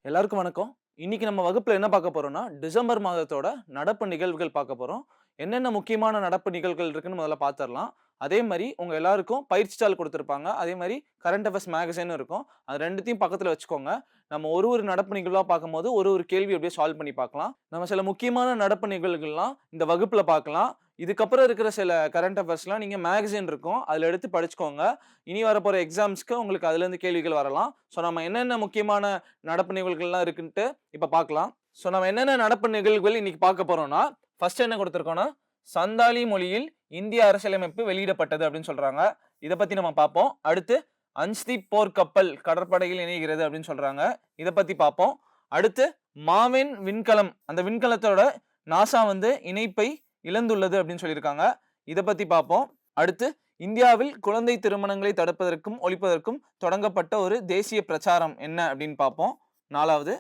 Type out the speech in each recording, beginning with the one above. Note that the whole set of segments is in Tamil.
எல்லாருக்கும் வணக்கம். இன்னைக்கு நம்ம வகுப்புல என்ன பார்க்க போறோம்னா, டிசம்பர் மாதத்தோட நடப்பு நிகழ்வுகள் பார்க்க போறோம். என்னென்ன முக்கியமான நடப்பு நிகழ்வுகள் இருக்குன்னு முதல்ல பார்த்துரலாம். அதே மாரி உங்க எல்லாருக்கும் பயிற்சி தாள் குடுத்திருப்பாங்க. அதே மாரி கரண்ட் அஃபேர்ஸ் மேகஸின் இருக்கும். அது 2த்தையும் பக்கத்துல வச்சுக்கோங்க. நம்ம ஒரு நடப்பு நிகழ்வா பார்க்கும்போது ஒரு கேள்வி அப்படியே சால்வ் பண்ணி பார்க்கலாம். நம்ம சில முக்கியமான நடப்பு நிகழ்வுகள்லாம் இந்த வகுப்புல பார்க்கலாம். இதுக்கப்புறம் இருக்கிற சில கரண்ட் அஃபேர்ஸ்லாம் நீங்க மேகஸின் இருக்கும். அதுல எடுத்து படிச்சுக்கோங்க. இனி வரப்போற எக்ஸாம்ஸ்க்கு உங்களுக்கு அதுலேருந்து கேள்விகள் வரலாம். ஸோ நம்ம என்னென்ன முக்கியமான நடப்பு நிகழ்வுகள்லாம் இருக்குன்ட்டு இப்ப பார்க்கலாம். ஸோ நம்ம என்னென்ன நடப்பு நிகழ்வுகள் இன்னைக்கு பார்க்க போறோம்னா, ஃபர்ஸ்ட் என்ன குடுத்திருக்கோம்னா, சந்தாலி மொழியில் இந்திய அரசியலமைப்பு வெளியிடப்பட்டது அப்படின்னு சொல்றாங்க. இத பத்தி நம்ம பார்ப்போம். அடுத்து அன்ஸ்தீப் போர்க்கப்பல் கடற்படையில் இணைகிறது அப்படின்னு சொல்றாங்க. இத பத்தி பார்ப்போம். அடுத்து மாவென் விண்கலம், அந்த விண்கலத்தோட நாசா வந்து இணைப்பை இழந்துள்ளது அப்படின்னு சொல்லியிருக்காங்க. இத பத்தி பார்ப்போம். அடுத்து இந்தியாவில் குழந்தை திருமணங்களை தடுப்பதற்கும் ஒழிப்பதற்கும் தொடங்கப்பட்ட ஒரு தேசிய பிரச்சாரம் என்ன அப்படின்னு பார்ப்போம். 4வது.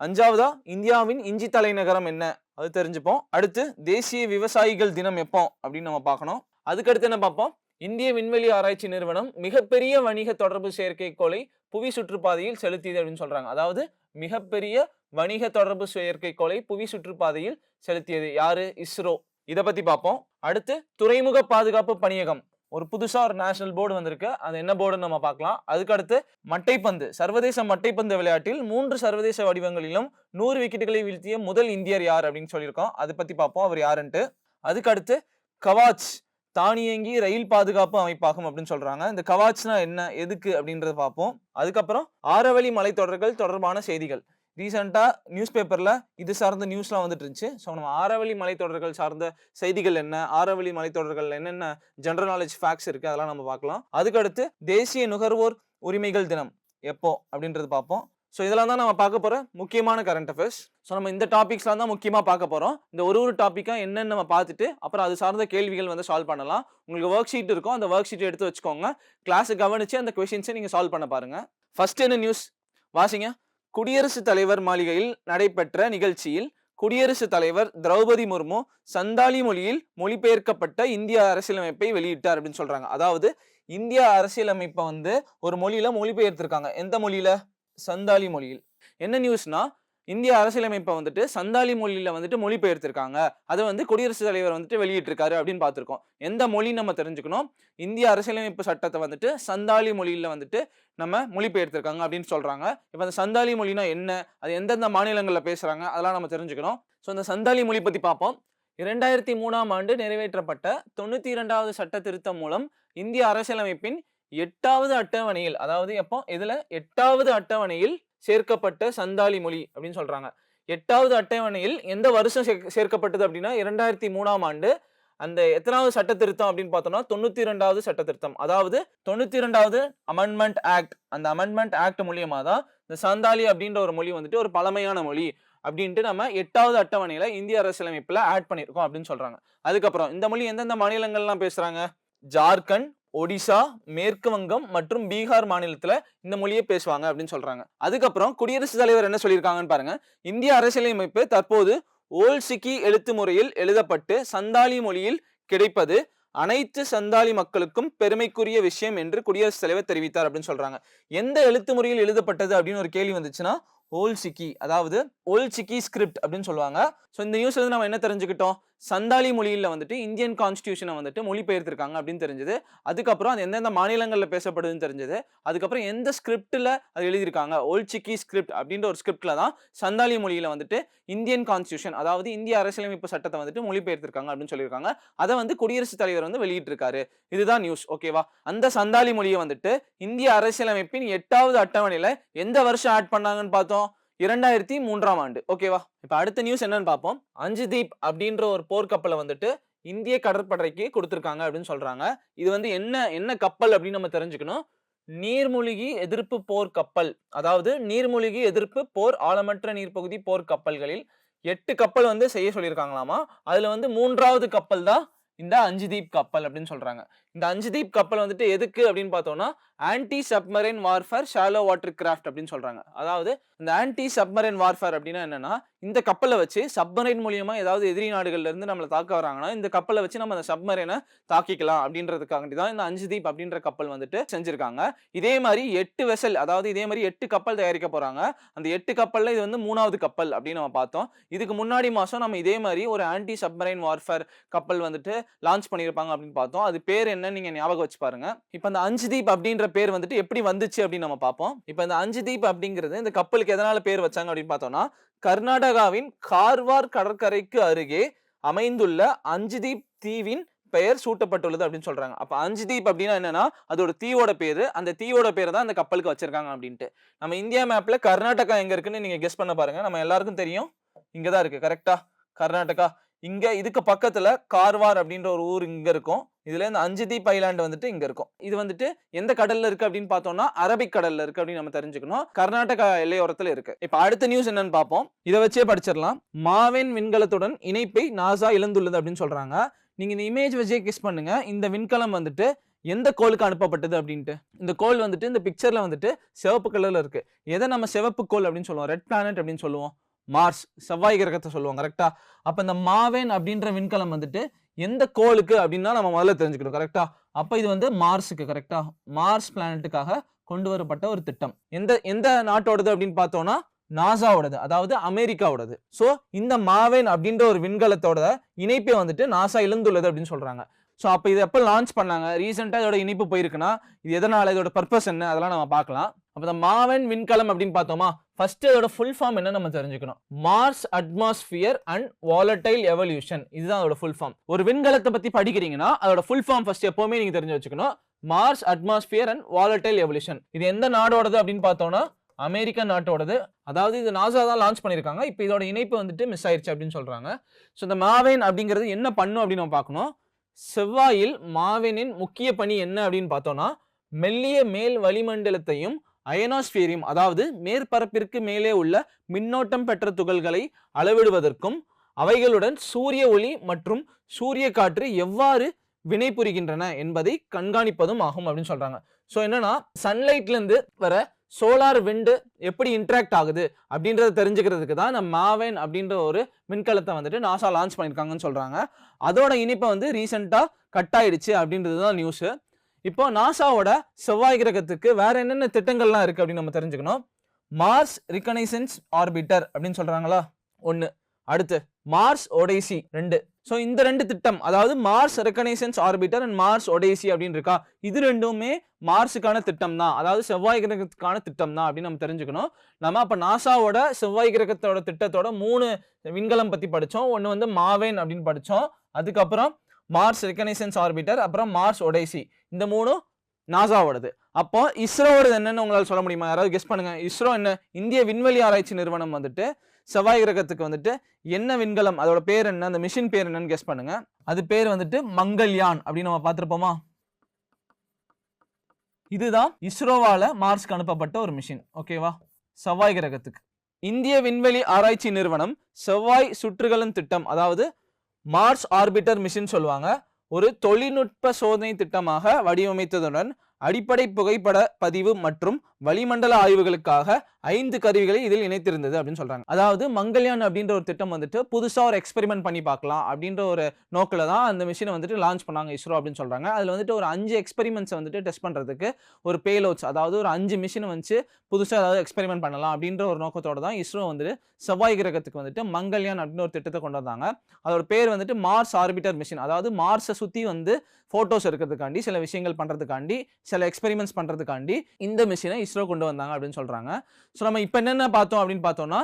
5வதா இந்தியாவின் இஞ்சி தலைநகரம் என்ன அது தெரிஞ்சுப்போம். அடுத்து தேசிய விவசாயிகள் தினம் எப்போ அப்படின்னு நம்ம பார்க்கணும். அதுக்கடுத்து என்ன பார்ப்போம், இந்திய விண்வெளி ஆராய்ச்சி நிறுவனம் மிகப்பெரிய வணிக தொடர்பு செயற்கைக்கோளை புவி சுற்றுப்பாதையில் செலுத்தியது அப்படின்னு சொல்றாங்க. அதாவது மிகப்பெரிய வணிக தொடர்பு செயற்கைக்கோளை புவி சுற்றுப்பாதையில் செலுத்தியது யாரு? இஸ்ரோ. இத பத்தி பார்ப்போம். அடுத்து துறைமுக பாதுகாப்பு பணியகம், ஒரு புதுசா ஒரு நேஷனல் போர்டு வந்திருக்கு. அது என்ன போர்டுன்னு நம்ம பார்க்கலாம். அதுக்கு அடுத்து மட்டைப்பந்து, சர்வதேச மட்டைப்பந்து விளையாட்டில் 3 சர்வதேச வடிவங்களிலும் 100 விக்கெட்டுகளை வீழ்த்திய முதல் இந்தியர் யார் அப்படின்னு சொல்லியிருக்கோம். அதை பத்தி பார்ப்போம், அவர் யாருன்ட்டு. அதுக்கு அடுத்து கவாச், தானியங்கி ரயில் பாதுகாப்பு அமைப்பாகும் அப்படின்னு சொல்றாங்க. இந்த கவாச்னா என்ன, எதுக்கு அப்படின்றத பார்ப்போம். அதுக்கப்புறம் ஆரவழி மலைத்தொடர்கள் தொடர்பான செய்திகள். ரீசெண்டா நியூஸ் பேப்பர்ல இது சார்ந்த நியூஸ்லாம் வந்துட்டு இருந்துச்சு. ஸோ நம்ம ஆரவழி மலைத்தொடர்கள் சார்ந்த செய்திகள் என்ன, ஆரவழி மலைத்தொடர்கள் என்னென்ன ஜெனரல் நாலேஜ் ஃபேக்ட்ஸ் இருக்கு, அதெல்லாம் நம்ம பார்க்கலாம். அதுக்கடுத்து தேசிய நுகர்வோர் உரிமைகள் தினம் எப்போ அப்படின்றது பார்ப்போம். ஸோ இதெல்லாம் தான் நம்ம பார்க்க போற முக்கியமான கரண்ட் அஃபேர்ஸ். ஸோ நம்ம இந்த டாபிக்ஸ்லாம் தான் முக்கியமா பார்க்க போறோம். இந்த ஒரு டாப்பிக்கா என்னன்னு நம்ம பார்த்துட்டு அப்புறம் அது சார்ந்த கேள்விகள் வந்து சால்வ் பண்ணலாம். உங்களுக்கு ஒர்க் ஷீட் இருக்கும், அந்த ஒர்க் ஷீட் எடுத்து வச்சுக்கோங்க. கிளாஸை கவனிச்சு அந்த கொஸ்டின்ஸை நீங்க சால்வ் பண்ண பாருங்க. ஃபர்ஸ்ட் என்ன நியூஸ் வாசிங்க. குடியரசுத் தலைவர் மாளிகையில் நடைபெற்ற நிகழ்ச்சியில் குடியரசுத் தலைவர் திரௌபதி முர்மு சந்தாலி மொழியில் மொழிபெயர்க்கப்பட்ட இந்திய அரசியலமைப்பை வெளியிட்டார் அப்படின்னு சொல்றாங்க. அதாவது இந்திய அரசியலமைப்பை வந்து ஒரு மொழியில மொழிபெயர்த்திருக்காங்க. எந்த மொழியில? சந்தாலி மொழியில். என்ன நியூஸ்னா, இந்திய அரசியலமைப்பை வந்துட்டு சந்தாலி மொழியில வந்துட்டு மொழிபெயர்த்திருக்காங்க. அதை வந்து குடியரசுத் தலைவர் வந்துட்டு வெளியிட்டிருக்காரு அப்படின்னு பார்த்திருக்கோம். எந்த மொழி நம்ம தெரிஞ்சுக்கணும். இந்திய அரசியலமைப்பு சட்டத்தை வந்துட்டு சந்தாலி மொழியில வந்துட்டு நம்ம மொழிபெயர்த்திருக்காங்க அப்படின்னு சொல்றாங்க. இப்ப அந்த சந்தாலி மொழினா என்ன, அது எந்தெந்த மாநிலங்கள்ல பேசுறாங்க, அதெல்லாம் நம்ம தெரிஞ்சுக்கணும். ஸோ இந்த சந்தாலி மொழி பத்தி பார்ப்போம். 2003ஆம் ஆண்டு நிறைவேற்றப்பட்ட 92வது சட்ட திருத்தம் மூலம் இந்திய அரசியலமைப்பின் 8வது அட்டவணையில், அதாவது எப்போ இதுல 8வது அட்டவணையில் சேர்க்கப்பட்ட சந்தாலி மொழி அப்படின்னு சொல்றாங்க. 8வது அட்டவணையில் எந்த வருஷம் சேர்க்கப்பட்டது அப்படின்னா 2003ஆம் ஆண்டு. அந்த எத்தனாவது சட்ட திருத்தம் அப்படின்னு பார்த்தோம்னா 92வது சட்ட திருத்தம். அதாவது 92வது அமெண்ட்மெண்ட் ஆக்ட். அந்த அமெண்ட்மெண்ட் ஆக்ட் மூலியமா தான் இந்த சந்தாலி அப்படின்ற ஒரு மொழி வந்துட்டு ஒரு பழமையான மொழி அப்படின்ட்டு நம்ம 8வது அட்டவணையில இந்திய அரசியலமைப்புல ஆட் பண்ணியிருக்கோம் அப்படின்னு சொல்றாங்க. அதுக்கப்புறம் இந்த மொழி எந்தெந்த மாநிலங்கள்லாம் பேசுறாங்க? ஜார்க்கண்ட், ஒடிசா, மேற்கு வங்கம் மற்றும் பீகார் மாநிலத்துல இந்த மொழியை பேசுவாங்க அப்படின்னு சொல்றாங்க. அதுக்கப்புறம் குடியரசுத் தலைவர் என்ன சொல்லியிருக்காங்கன்னு பாருங்க. இந்திய அரசியலமைப்பு தற்போது ஓல்ட் சிக்கி எழுத்து முறையில் எழுதப்பட்டு சந்தாலி மொழியில் கிடைப்பது அனைத்து சந்தாலி மக்களுக்கும் பெருமைக்குரிய விஷயம் என்று குடியரசுத் தலைவர் தெரிவித்தார் அப்படின்னு சொல்றாங்க. எந்த எழுத்து முறையில் எழுதப்பட்டது அப்படின்னு ஒரு கேள்வி வந்துச்சுன்னா ஓல்ட் சிக்கி, அதாவது ஓல்ட் சிக்கி ஸ்கிரிப்ட் அப்படின்னு சொல்லுவாங்க. ஸோ இந்த நியூஸ்ல இருந்து நம்ம என்ன தெரிஞ்சுக்கிட்டோம்? சந்தாலி மொழியில வந்துட்டு இந்தியன் கான்ஸ்டியூஷனை வந்துட்டு மொழிபெயர்த்திருக்காங்க அப்படின்னு தெரிஞ்சது. அதுக்கப்புறம் அது எந்தெந்த மாநிலங்கள்ல பேசப்படுதுன்னு தெரிஞ்சது. அதுக்கப்புறம் எந்த ஸ்கிரிப்ட்ல அது எழுதியிருக்காங்க, ஓல்ட் சிக்கி ஸ்கிரிப்ட் அப்படின்ற ஒரு ஸ்கிரிப்ட்ல தான் சந்தாலி மொழியில வந்துட்டு இந்தியன் கான்ஸ்டியூஷன், அதாவது இந்திய அரசியலமைப்பு சட்டத்தை வந்துட்டு மொழிபெயர்த்திருக்காங்க அப்படின்னு சொல்லியிருக்காங்க. அதை வந்து குடியரசுத் தலைவர் வந்து வெளியிட்டிருக்காரு. இதுதான் நியூஸ், ஓகேவா? அந்த சந்தாலி மொழியை வந்துட்டு இந்திய அரசியலமைப்பின் 8வது அட்டவணையில எந்த வருஷம் ஆட் பண்ணாங்கன்னு பார்த்தோம்? 2003ஆம் ஆண்டு, ஓகேவா? இப்ப அடுத்த நியூஸ் என்னன்னு பார்ப்போம். அன்ஸ்தீப் அப்படின்ற ஒரு போர்க்கப்பலை வந்துட்டு இந்திய கடற்படைக்கு கொடுத்திருக்காங்க அப்படின்னு சொல்றாங்க. இது வந்து என்ன கப்பல் அப்படின்னு நம்ம தெரிஞ்சுக்கணும். நீர்மூழ்கி எதிர்ப்பு போர் கப்பல், அதாவது நீர்மூழ்கி எதிர்ப்பு போர் ஆழமற்ற நீர்ப்பகுதி போர் கப்பல்களில் 8 கப்பல் வந்து செய்ய சொல்லியிருக்காங்களாமா. அதுல வந்து 3வது கப்பல் தான் இந்த அன்ஸ்தீப் கப்பல் அப்படின்னு சொல்றாங்க. இந்த அஞ்சுதீப் கப்பல் வந்துட்டு எதுக்கு அப்படின்னு பார்த்தோம்னா anti submarine warfare shallow water craft அப்படின்னு சொல்றாங்க. அதாவது இந்த ஆன்டி சப்மரைன் வார்ஃபேர் அப்படின்னா என்னன்னா, இந்த கப்பலை வச்சு சப்மரைன் மூலியமா ஏதாவது எதிரி நாடுகள்ல இருந்து நம்மளை தாக்க வராங்கன்னா இந்த கப்பலை வச்சு நம்ம அந்த சப்மரைனை தாக்கிக்கலாம் அப்படின்றதுக்காண்டி தான் இந்த அஞ்சுதீப் அப்படின்ற கப்பல் வந்துட்டு செஞ்சிருக்காங்க. இதே மாதிரி 8 வெசல், அதாவது இதே மாதிரி 8 கப்பல் தயாரிக்க போறாங்க. அந்த 8 கப்பல்ல இது வந்து 3வது கப்பல் அப்படின்னு நம்ம பார்த்தோம். இதுக்கு முன்னாடி மாசம் நம்ம இதே மாதிரி ஒரு ஆன்டி சப்மரைன் வார்ஃபேர் கப்பல் வந்துட்டு லான்ச் பண்ணியிருப்பாங்க அப்படின்னு பார்த்தோம். அது பேர் என்னன்னு நீங்க ஞாபகம் வச்சு பாருங்க. இப்போ இந்த அஞ்சுதீப் அப்படின்ற பேர் வந்துட்டு எப்படி வந்துச்சு அப்படின்னு நம்ம பார்ப்போம். இப்போ இந்த அஞ்சுதீப் அப்படிங்கிறது இந்த கப்பலுக்கு எதனால பேர் வச்சாங்க அப்படின்னு பார்த்தோம்னா, கர்நாடகாவின் கார்வார் கடற்கரைக்கு அருகே அமைந்துள்ள அஞ்சுதீப் தீவின் பெயர் சூட்டப்பட்டுள்ளது அப்படின்னு சொல்றாங்க. அப்ப அஞ்சுதீப் அப்படின்னா என்னன்னா அதோட தீவோட பேரு, அந்த தீவோட பேர் தான் அந்த கப்பலுக்கு வச்சிருக்காங்க அப்படின்ட்டு. நம்ம இந்தியா மேப்ல கர்நாடகா எங்க இருக்குன்னு நீங்க கெஸ் பண்ண பாருங்க. நம்ம எல்லாருக்கும் தெரியும், இங்கதான் இருக்கு. கரெக்டா? கர்நாடகா. இங்க இதுக்கு பக்கத்துல கார்வார் அப்படின்ற ஒரு ஊர் இங்க இருக்கும். இதுல இந்த அஞ்சுதீப் ஐலாண்ட் வந்துட்டு இங்க இருக்கும். இது வந்துட்டு எந்த கடல்ல இருக்கு அப்படின்னு பார்த்தோம்னா அரபிக் கடல்ல இருக்கு அப்படின்னு நம்ம தெரிஞ்சுக்கணும். கர்நாடகா எல்லையோரத்துல இருக்கு. இப்ப அடுத்த நியூஸ் என்னன்னு பார்ப்போம். இதை வச்சே படிச்சிடலாம். மாவேன் விண்கலத்துடன் இணைப்பை நாசா இழந்துள்ளது அப்படின்னு சொல்றாங்க. நீங்க இந்த இமேஜ் வச்சே கெஸ் பண்ணுங்க. இந்த விண்கலம் வந்துட்டு எந்த கோளுக்கு அனுப்பப்பட்டது அப்படின்ட்டு. இந்த கோள் வந்துட்டு இந்த பிக்சர்ல வந்துட்டு சிவப்பு கலர்ல இருக்கு. எதை நம்ம சிவப்பு கோள் அப்படின்னு சொல்லுவோம்? ரெட் பிளானட் அப்படின்னு சொல்லுவோம். மார்ஸ், செவ்வாய் கிரகத்தை சொல்லுவோம். கரெக்டா? அப்ப இந்த மாவேன் அப்படின்ற விண்கலம் வந்துட்டு எந்த கோளுக்கு அப்படின்னா நம்ம முதல்ல தெரிஞ்சுக்கணும். கரெக்டா? அப்ப இது வந்து மார்ஸுக்கு. கரெக்டா? மார்ஸ் பிளானட்டுக்காக கொண்டு வரப்பட்ட ஒரு திட்டம். எந்த நாட்டோடது அப்படின்னு பார்த்தோம்னா நாசாவோடது, அதாவது அமெரிக்காவோடது. சோ இந்த மாவேன் அப்படின்ற ஒரு விண்கலத்தோட இணைப்பை வந்துட்டு நாசா இழந்துள்ளது அப்படின்னு சொல்றாங்க. ஸோ அப்போ இது எப்போ லான்ச் பண்ணாங்க, ரீசெண்டாக இதோட இணைப்பு போயிருக்குன்னா இது எதனால, இதோட பர்பஸ் என்ன, அதெல்லாம் நம்ம பார்க்கலாம். அப்போ இந்த மாவென் விண்கலம் அப்படின்னு பார்த்தோமா, ஃபர்ஸ்ட் இதோட ஃபுல் ஃபார்ம் என்ன நம்ம தெரிஞ்சுக்கணும். Mars atmosphere and volatile evolution, இதுதான் அதோட ஃபுல் ஃபார்ம். ஒரு விண்கலத்தை பத்தி படிக்கிறீங்கன்னா அதோட ஃபுல் ஃபார்ம் ஃபர்ஸ்ட் எப்பவுமே நீங்க தெரிஞ்சு வச்சுக்கணும். Mars atmosphere and volatile evolution. இது எந்த நாடோடது அப்படின்னு பார்த்தோம்னா அமெரிக்கா நாட்டோடது. அதாவது இது நாசா தான் லான்ச் பண்ணியிருக்காங்க. இப்போ இதோட இணைப்பு வந்துட்டு மிஸ் ஆயிடுச்சு அப்படின்னு சொல்றாங்க. ஸோ இந்த மாவேன் அப்படிங்கிறது என்ன பண்ணும் அப்படின்னு நம்ம பார்க்கணும். செவ்வாயில் மாவேனின் முக்கிய பணி என்ன அப்படின்னு பார்த்தோம்னா, மெல்லிய மேல் வளிமண்டலத்தையும் அயனோஸ்பியரையும், அதாவது மேற்பரப்பிற்கு மேலே உள்ள மின்னோட்டம் பெற்ற துகள்களை அளவிடுவதற்கும் அவைகளுடன் சூரிய ஒளி மற்றும் சூரிய காற்று எவ்வாறு வினை புரிகின்றன என்பதை கண்காணிப்பதும் ஆகும் அப்படின்னு சொல்றாங்க. ஸோ என்னன்னா, சன்லைட்ல இருந்து வர சோலார் விண்டு எப்படி இன்ட்ராக்ட் ஆகுது அப்படின்றத தெரிஞ்சுக்கிறதுக்கு தான் நம்ம மாவேன் அப்படின்ற ஒரு விண்கலத்தை வந்துட்டு நாசா லான்ச் பண்ணியிருக்காங்கன்னு சொல்றாங்க. அதோட இணைப்பை வந்து ரீசெண்டா கட் ஆயிடுச்சு அப்படின்றது தான் நியூஸ். இப்போ நாசாவோட செவ்வாய் கிரகத்துக்கு வேற என்னென்ன திட்டங்கள்லாம் இருக்கு அப்படின்னு நம்ம தெரிஞ்சுக்கணும். மார்ஸ் ரிகனைசன்ஸ் ஆர்பிட்டர் அப்படின்னு சொல்றாங்களா, ஒன்று. அடுத்து மார்ஸ் ஒடேசி, 2. ஸோ இந்த 2 திட்டம், அதாவது Mars reconnaissance orbiter and Mars ஒடேசி அப்படின்னு இருக்கா, இது ரெண்டுமே மார்ஸுக்கான திட்டம் தான், அதாவது செவ்வாய் கிரகத்துக்கான திட்டம் தான் அப்படின்னு நம்ம தெரிஞ்சுக்கணும். நம்ம அப்போ நாசாவோட செவ்வாய் கிரகத்தோட திட்டத்தோட 3 விண்கலம் பத்தி படித்தோம். ஒன்று வந்து மாவேன் அப்படின்னு படித்தோம், அதுக்கப்புறம் மார்ஸ் ரெகனைசன்ஸ் ஆர்பிட்டர், அப்புறம் மார்ஸ் ஒடேசி. இந்த 3 நாசாவோடது. அப்போ இஸ்ரோவோடது என்னன்னு உங்களால் சொல்ல முடியுமா? யாராவது கெஸ் பண்ணுங்க. இஸ்ரோ என்ன, இந்திய விண்வெளி ஆராய்ச்சி நிறுவனம் வந்துட்டு செவ்வாய் கிரகத்துக்கு வந்துட்டு என்ன விண்கலம், அதோட பேர் என்ன, அந்த மிஷின் பேர் என்னன்னு கெஸ் பண்ணுங்க. அது பேர் வந்துட்டு மங்கள்யான் அப்படின்னு நம்ம பார்த்திருப்போமா. இதுதான் இஸ்ரோவால மார்ஸ்க்கு அனுப்பப்பட்ட ஒரு மிஷின். ஓகேவா, செவ்வாய் கிரகத்துக்கு. இந்திய விண்வெளி ஆராய்ச்சி நிறுவனம் செவ்வாய் சுற்றுகளின் திட்டம், அதாவது மார்ஸ் ஆர்பிட்டர் மிஷின் சொல்லுவாங்க, ஒரு தொழில்நுட்ப சோதனை திட்டமாக வடிவமைத்ததுடன் அடிப்படை புகைப்பட பதிவு மற்றும் வளிமண்டல ஆய்வுகளுக்காக 5 கருவிகளை இதில் இணைத்திருந்தது அப்படின்னு சொல்றாங்க. அதாவது மங்கள்யான் அப்படின்ற ஒரு திட்டம் வந்துட்டு புதுசா ஒரு எக்ஸ்பெரிமெண்ட் பண்ணி பார்க்கலாம் அப்படின்ற ஒரு நோக்கில தான் அந்த மிஷினை வந்துட்டு லான்ச் பண்ணாங்க இஸ்ரோ அப்படின்னு சொல்றாங்க. அதுல வந்துட்டு ஒரு 5 எக்ஸ்பெரிமெண்ட்ஸ் வந்துட்டு டெஸ்ட் பண்றதுக்கு ஒரு பேலோட்ஸ், அதாவது ஒரு 5 மிஷினை வச்சு புதுசா ஏதாவது எக்ஸ்பெரிமெண்ட் பண்ணலாம் அப்படின்ற ஒரு நோக்கத்தோட தான் இஸ்ரோ வந்துட்டு செவ்வாய் கிரகத்துக்கு வந்துட்டு மங்கள்யான் அப்படின்னு ஒரு திட்டத்தை கொண்டு வந்தாங்க. அதோட பேர் வந்துட்டு மார்ஸ் ஆர்பிட்டர் மிஷின். அதாவது மார்ஸை சுத்தி வந்து போட்டோஸ் எடுக்கிறதுக்காண்டி, சில விஷயங்கள் பண்றதுக்காண்டி, சில எக்ஸ்பெரிமெண்ட்ஸ் பண்றதுக்காண்டி இந்த மிஷினை இஸ்ரோ கொண்டு வந்தாங்க அப்படின்னு சொல்றாங்க. ஸோ நம்ம இப்போ என்னென்ன பார்த்தோம் அப்படின்னு பார்த்தோம்னா,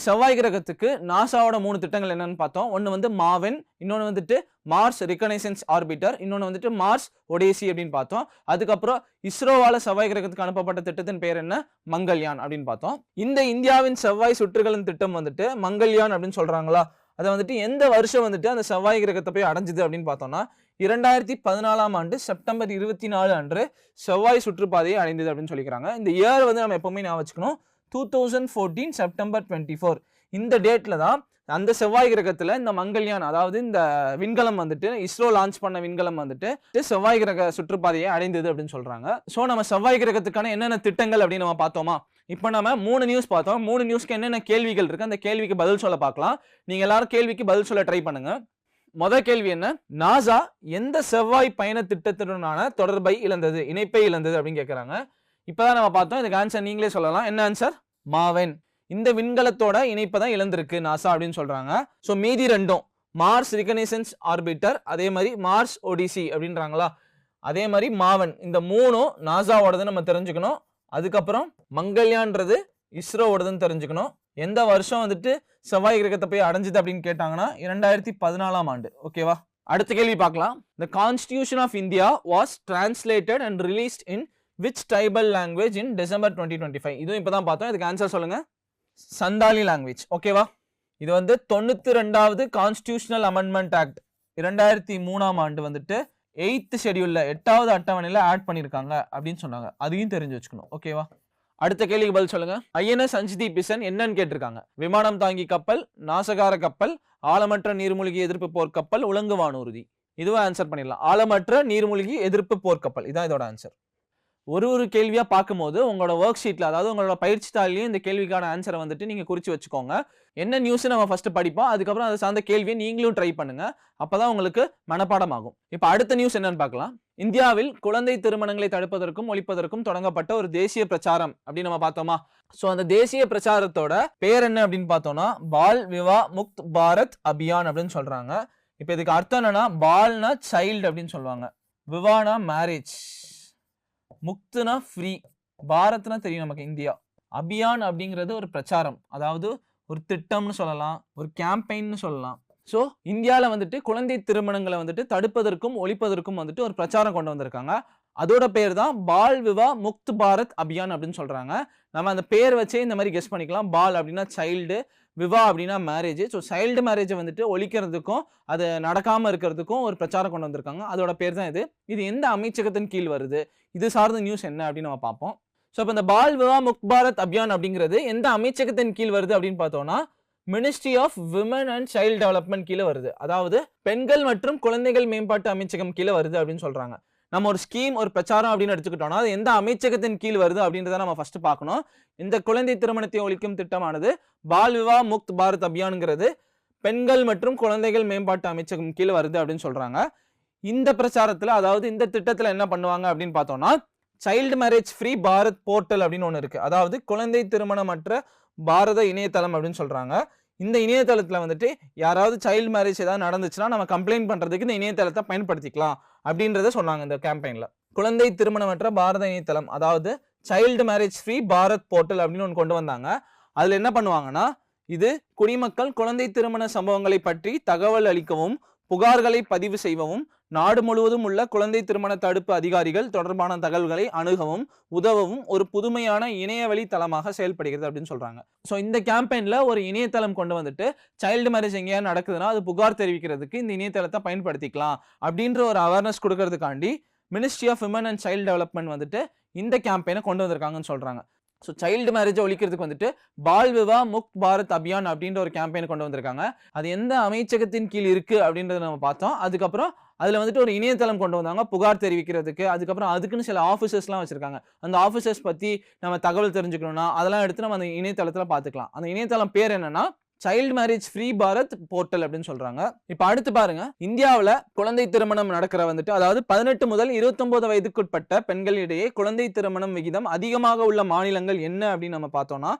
செவ்வாய் கிரகத்துக்கு நாசாவோட 3 திட்டங்கள் என்னன்னு பார்த்தோம். ஒன்று வந்து மாவென், இன்னொன்று வந்துட்டு மார்ஸ் ரிகனைசன்ஸ் ஆர்பிட்டர், இன்னொன்று வந்துட்டு மார்ஸ் ஒடேசி அப்படின்னு பார்த்தோம். அதுக்கப்புறம் இஸ்ரோவால செவ்வாய் கிரகத்துக்கு அனுப்பப்பட்ட திட்டத்தின் பேர் என்ன, மங்கள்யான் அப்படின்னு பார்த்தோம். இந்த இந்தியாவின் செவ்வாய் சுற்றுகளின் திட்டம் வந்துட்டு மங்கள்யான் அப்படின்னு சொல்றாங்களா, அதை வந்துட்டு எந்த வருஷம் வந்துட்டு அந்த செவ்வாய் கிரகத்தை போய் அடைஞ்சுது அப்படின்னு பார்த்தோம்னா 2014ஆம் ஆண்டு செப்டம்பர் 24 அன்று செவ்வாய் சுற்றுப்பாதையை அடைந்தது அப்படின்னு சொல்லிக்கிறாங்க. இந்த இயர் வந்து நம்ம எப்பவுமே ஞாபகம் வச்சுக்கணும், 2014 செப்டம்பர் 24. இந்த டேட்ல தான் அந்த செவ்வாய் கிரகத்துல இந்த மங்கள்யான், அதாவது இந்த விண்கலம் வந்துட்டு இஸ்ரோ லான்ச் பண்ண விண்கலம் வந்துட்டு செவ்வாய் கிரக சுற்றுப்பாதையை அடைந்தது அப்படின்னு சொல்றாங்க. சோ நம்ம செவ்வாய் கிரகத்துக்கான என்னென்ன திட்டங்கள் அப்படின்னு நம்ம பார்த்தோமா? இப்போ நம்ம 3 நியூஸ் பார்த்தோம். 3 நியூஸ்க்கு என்னென்ன கேள்விகள் இருக்கு, அந்த கேள்விக்கு பதில் சொல்ல பார்க்கலாம். நீங்க எல்லாரும் கேள்விக்கு பதில் சொல்ல ட்ரை பண்ணுங்க. முதல் கேள்வி என்ன? நாசா எந்த செவ்வாய் பயண திட்டத்துடனான தொடர்பை இழந்தது, இணைப்பை இழந்தது அப்படின்னு கேட்கறாங்க. இப்பதான் நம்ம பார்த்தோம். இதுக்கு ஆன்சர் நீங்களே சொல்லலாம். என்ன ஆன்சர்? மாவென். இந்த விண்கலத்தோட இணைப்பை தான் இழந்திருக்கு நாசா அப்படின்னு சொல்றாங்க. சோ மீதி ரெண்டும் மார்ஸ் ரிகனைசன்ஸ் ஆர்பிட்டர், அதே மாதிரி மார்ஸ் ஒடிசி அப்படின்றாங்களா, அதே மாதிரி மாவன், இந்த மூணும் நாசாவோடது நம்ம தெரிஞ்சுக்கணும். அதுக்கப்புறம் மங்கள்யான்றது இஸ்ரோவோடதுன்னு தெரிஞ்சுக்கணும். எந்த வருஷம் வந்துட்டு செவ்வாய் கிரகத்தை போய் அடைஞ்சது அப்படின்னு கேட்டாங்கன்னா 2014ஆம் ஆண்டு. ஓகேவா? அடுத்த கேள்வி பார்க்கலாம். The Constitution of India was translated and released in which tribal language in December 2025? இதுவும் இப்பதான் பார்த்தோம். இதுக்கு ஆன்சர் சொல்லுங்க. சந்தாலி லாங்குவேஜ். ஓகேவா? இது வந்து 92வது கான்ஸ்டிடியூஷனல் அமெண்ட்மெண்ட் ஆக்ட் 2003ஆம் ஆண்டு வந்துட்டு 8th ஷெட்யூல்ல 8வது அட்டவணையில ஆட் பண்ணிருக்காங்க அப்படின்னு சொன்னாங்க. அதையும் தெரிஞ்சு வச்சுக்கணும். ஓகேவா? அடுத்த கேள்விக்கு பதில் சொல்லுங்க. ஐஎன்எஸ் அஞ்சுதீப் பிசன் என்னன்னு கேட்டிருக்காங்க. விமானம் தாங்கி கப்பல், நாசகார கப்பல், ஆழமற்ற நீர்மூழ்கி எதிர்ப்பு போர்க்கப்பல், உலங்கு வானூர்தி. இதுவும் ஆன்சர் பண்ணிடலாம். ஆழமற்ற நீர்மூழ்கி எதிர்ப்பு போர்க்கப்பல், இதான் இதோட ஆன்சர். ஒரு கேள்வியா பார்க்கும்போது உங்களோட ஒர்க் ஷீட்ல, அதாவது உங்களோட பயிற்சி தாளிலையும் இந்த கேள்விக்கான ஆன்சரை வந்துட்டு நீங்க குறிச்சு வச்சுக்கோங்க. என்ன நியூஸ் நம்ம ஃபர்ஸ்ட் படிப்போம், அதுக்கப்புறம் அதை சார்ந்த கேள்வியை நீங்களும் ட்ரை பண்ணுங்க. அப்பதான் உங்களுக்கு மனப்பாடம் ஆகும். இப்ப அடுத்த நியூஸ் என்னன்னு பார்க்கலாம். இந்தியாவில் குழந்தை திருமணங்களை தடுப்பதற்கும் ஒழிப்பதற்கும் தொடங்கப்பட்ட ஒரு தேசிய பிரச்சாரம் அப்படின்னு நம்ம பார்த்தோமா? சோ அந்த தேசிய பிரச்சாரத்தோட பேர் என்ன அப்படின்னு பார்த்தோம்னா பால் விவா முக்த் பாரத் அபியான் அப்படின்னு சொல்றாங்க. இப்ப இதுக்கு அர்த்தம் என்னன்னா, பால்னா சைல்டு அப்படின்னு சொல்லுவாங்க, விவானா மேரேஜ், முக்துனா ஃப்ரீ, பாரத்னா தெரியும் நமக்கு இந்தியா, அபியான் அப்படிங்கிறது ஒரு பிரச்சாரம், அதாவது ஒரு திட்டம்னு சொல்லலாம், ஒரு கேம்பெயின்னு சொல்லலாம். ஸோ இந்தியாவில் வந்துட்டு குழந்தை திருமணங்களை வந்துட்டு தடுப்பதற்கும் ஒழிப்பதற்கும் வந்துட்டு ஒரு பிரச்சாரம் கொண்டு வந்திருக்காங்க. அதோட பேர் தான் பால் விவா முக்த் பாரத் அபியான் அப்படின்னு சொல்றாங்க. நம்ம அந்த பேர் வச்சே இந்த மாதிரி கெஸ் பண்ணிக்கலாம். பால் அப்படின்னா சைல்டு, விவா அப்படின்னா மேரேஜ். ஸோ சைல்டு மேரேஜை வந்துட்டு ஒழிக்கிறதுக்கும் அது நடக்காம இருக்கிறதுக்கும் ஒரு பிரச்சாரம் கொண்டு வந்திருக்காங்க. அதோட பேர் தான் இது. இது எந்த அமைச்சகத்தின் கீழ் வருது, இது சார்ந்த நியூஸ் என்ன அப்படின்னு நம்ம பார்ப்போம். ஸோ இப்போ இந்த பால் விவா முக்த் பாரத் அபியான் அப்படிங்கிறது எந்த அமைச்சகத்தின் கீழ் வருது அப்படின்னு பார்த்தோம்னா ministry of women and child development கீழே வருது. அதாவது பெண்கள் மற்றும் குழந்தைகள் மேம்பாட்டு அமைச்சகம் கீழே வருது அப்படின்னு சொல்றாங்க. நம்ம ஒரு ஸ்கீம், ஒரு பிரச்சாரம் அப்படின்னு எடுத்துக்கிட்டோம்னா அது எந்த அமைச்சகத்தின் கீழ் வருது அப்படின்றத நம்ம ஃபர்ஸ்ட் பார்க்கணும். இந்த குழந்தை திருமணத்தை ஒழிக்கும் திட்டமானது பால் விவா முக்த் பாரத் அபியான்ங்கிறது பெண்கள் மற்றும் குழந்தைகள் மேம்பாட்டு அமைச்சகம் கீழே வருது அப்படின்னு சொல்றாங்க. இந்த பிரச்சாரத்துல, அதாவது இந்த திட்டத்துல என்ன பண்ணுவாங்க அப்படின்னு பார்த்தோம்னா child marriage free Bharat portal அப்படின்னு ஒன்று இருக்கு. அதாவது குழந்தை திருமணமற்ற பாரத இணையதளம் அப்படின்னு சொல்றாங்க. இந்த இணையதளத்துல வந்துட்டு யாராவது சைல்டு மேரேஜ் ஏதாவது நடந்துச்சுன்னா நம்ம கம்ப்ளைண்ட் பண்றதுக்கு இந்த இணையதளத்தை பயன்படுத்திக்கலாம் அப்படின்றத சொன்னாங்க இந்த கேம்பெயின்ல. குழந்தை திருமணமற்ற பாரத இணையதளம், அதாவது child marriage free Bharat portal அப்படின்னு ஒன்று கொண்டு வந்தாங்க. அதுல என்ன பண்ணுவாங்கன்னா, இது குடிமக்கள் குழந்தை திருமண சம்பவங்களை பற்றி தகவல் அளிக்கவும், புகார்களை பதிவு செய்யவும், நாடு முழுவதும் உள்ள குழந்தை திருமண தடுப்பு அதிகாரிகள் தொடர்பான தகவல்களை அணுகவும் உதவவும் ஒரு புதுமையான இணையவழி தளமாக செயல்படுகிறது அப்படின்னு சொல்றாங்க. ஸோ இந்த கேம்பெயின்ல ஒரு இணையதளம் கொண்டு வந்துட்டு சைல்டு மேரேஜ் எங்கேயா நடக்குதுன்னா அது புகார் தெரிவிக்கிறதுக்கு இந்த இணையதளத்தை பயன்படுத்திக்கலாம் அப்படின்ற ஒரு அவேர்னஸ் கொடுக்கறதுக்காண்டி ministry of women and child development வந்துட்டு இந்த கேம்பெயினை கொண்டு வந்திருக்காங்கன்னு சொல்றாங்க. ஸோ சைல்டு மேரேஜை ஒழிக்கிறதுக்கு வந்துட்டு பால் விவா முக்த் பாரத் அபியான் அப்படின்ற ஒரு கேம்பெயின் கொண்டு வந்திருக்காங்க. அது எந்த அமைச்சகத்தின் கீழ் இருக்கு அப்படின்றத நம்ம பார்த்தோம். அதுக்கப்புறம் அதுல வந்துட்டு ஒரு இணையதளம் கொண்டு வந்தாங்க புகார் தெரிவிக்கிறதுக்கு. அதுக்கப்புறம் அதுக்குன்னு சில ஆஃபீஸர்ஸ்லாம் வச்சிருக்காங்க. அந்த ஆஃபீஸர்ஸ் பத்தி நம்ம தகவல் தெரிஞ்சுக்கணும்னா அதெல்லாம் எடுத்து நம்ம அந்த இணையதளத்துல பார்த்துக்கலாம். அந்த இணையதளம் பேர் என்னன்னா child marriage free Bharat portal அப்படின்னு சொல்றாங்க. இப்ப அடுத்து பாருங்க, இந்தியாவில் குழந்தை திருமணம் நடக்கிற வந்துட்டு, அதாவது 18 முதல் 29 வயதுக்குட்பட்ட பெண்களிடையே குழந்தை திருமணம் விகிதம் அதிகமாக உள்ள மாநிலங்கள் என்ன அப்படின்னு நம்ம பார்த்தோம்னா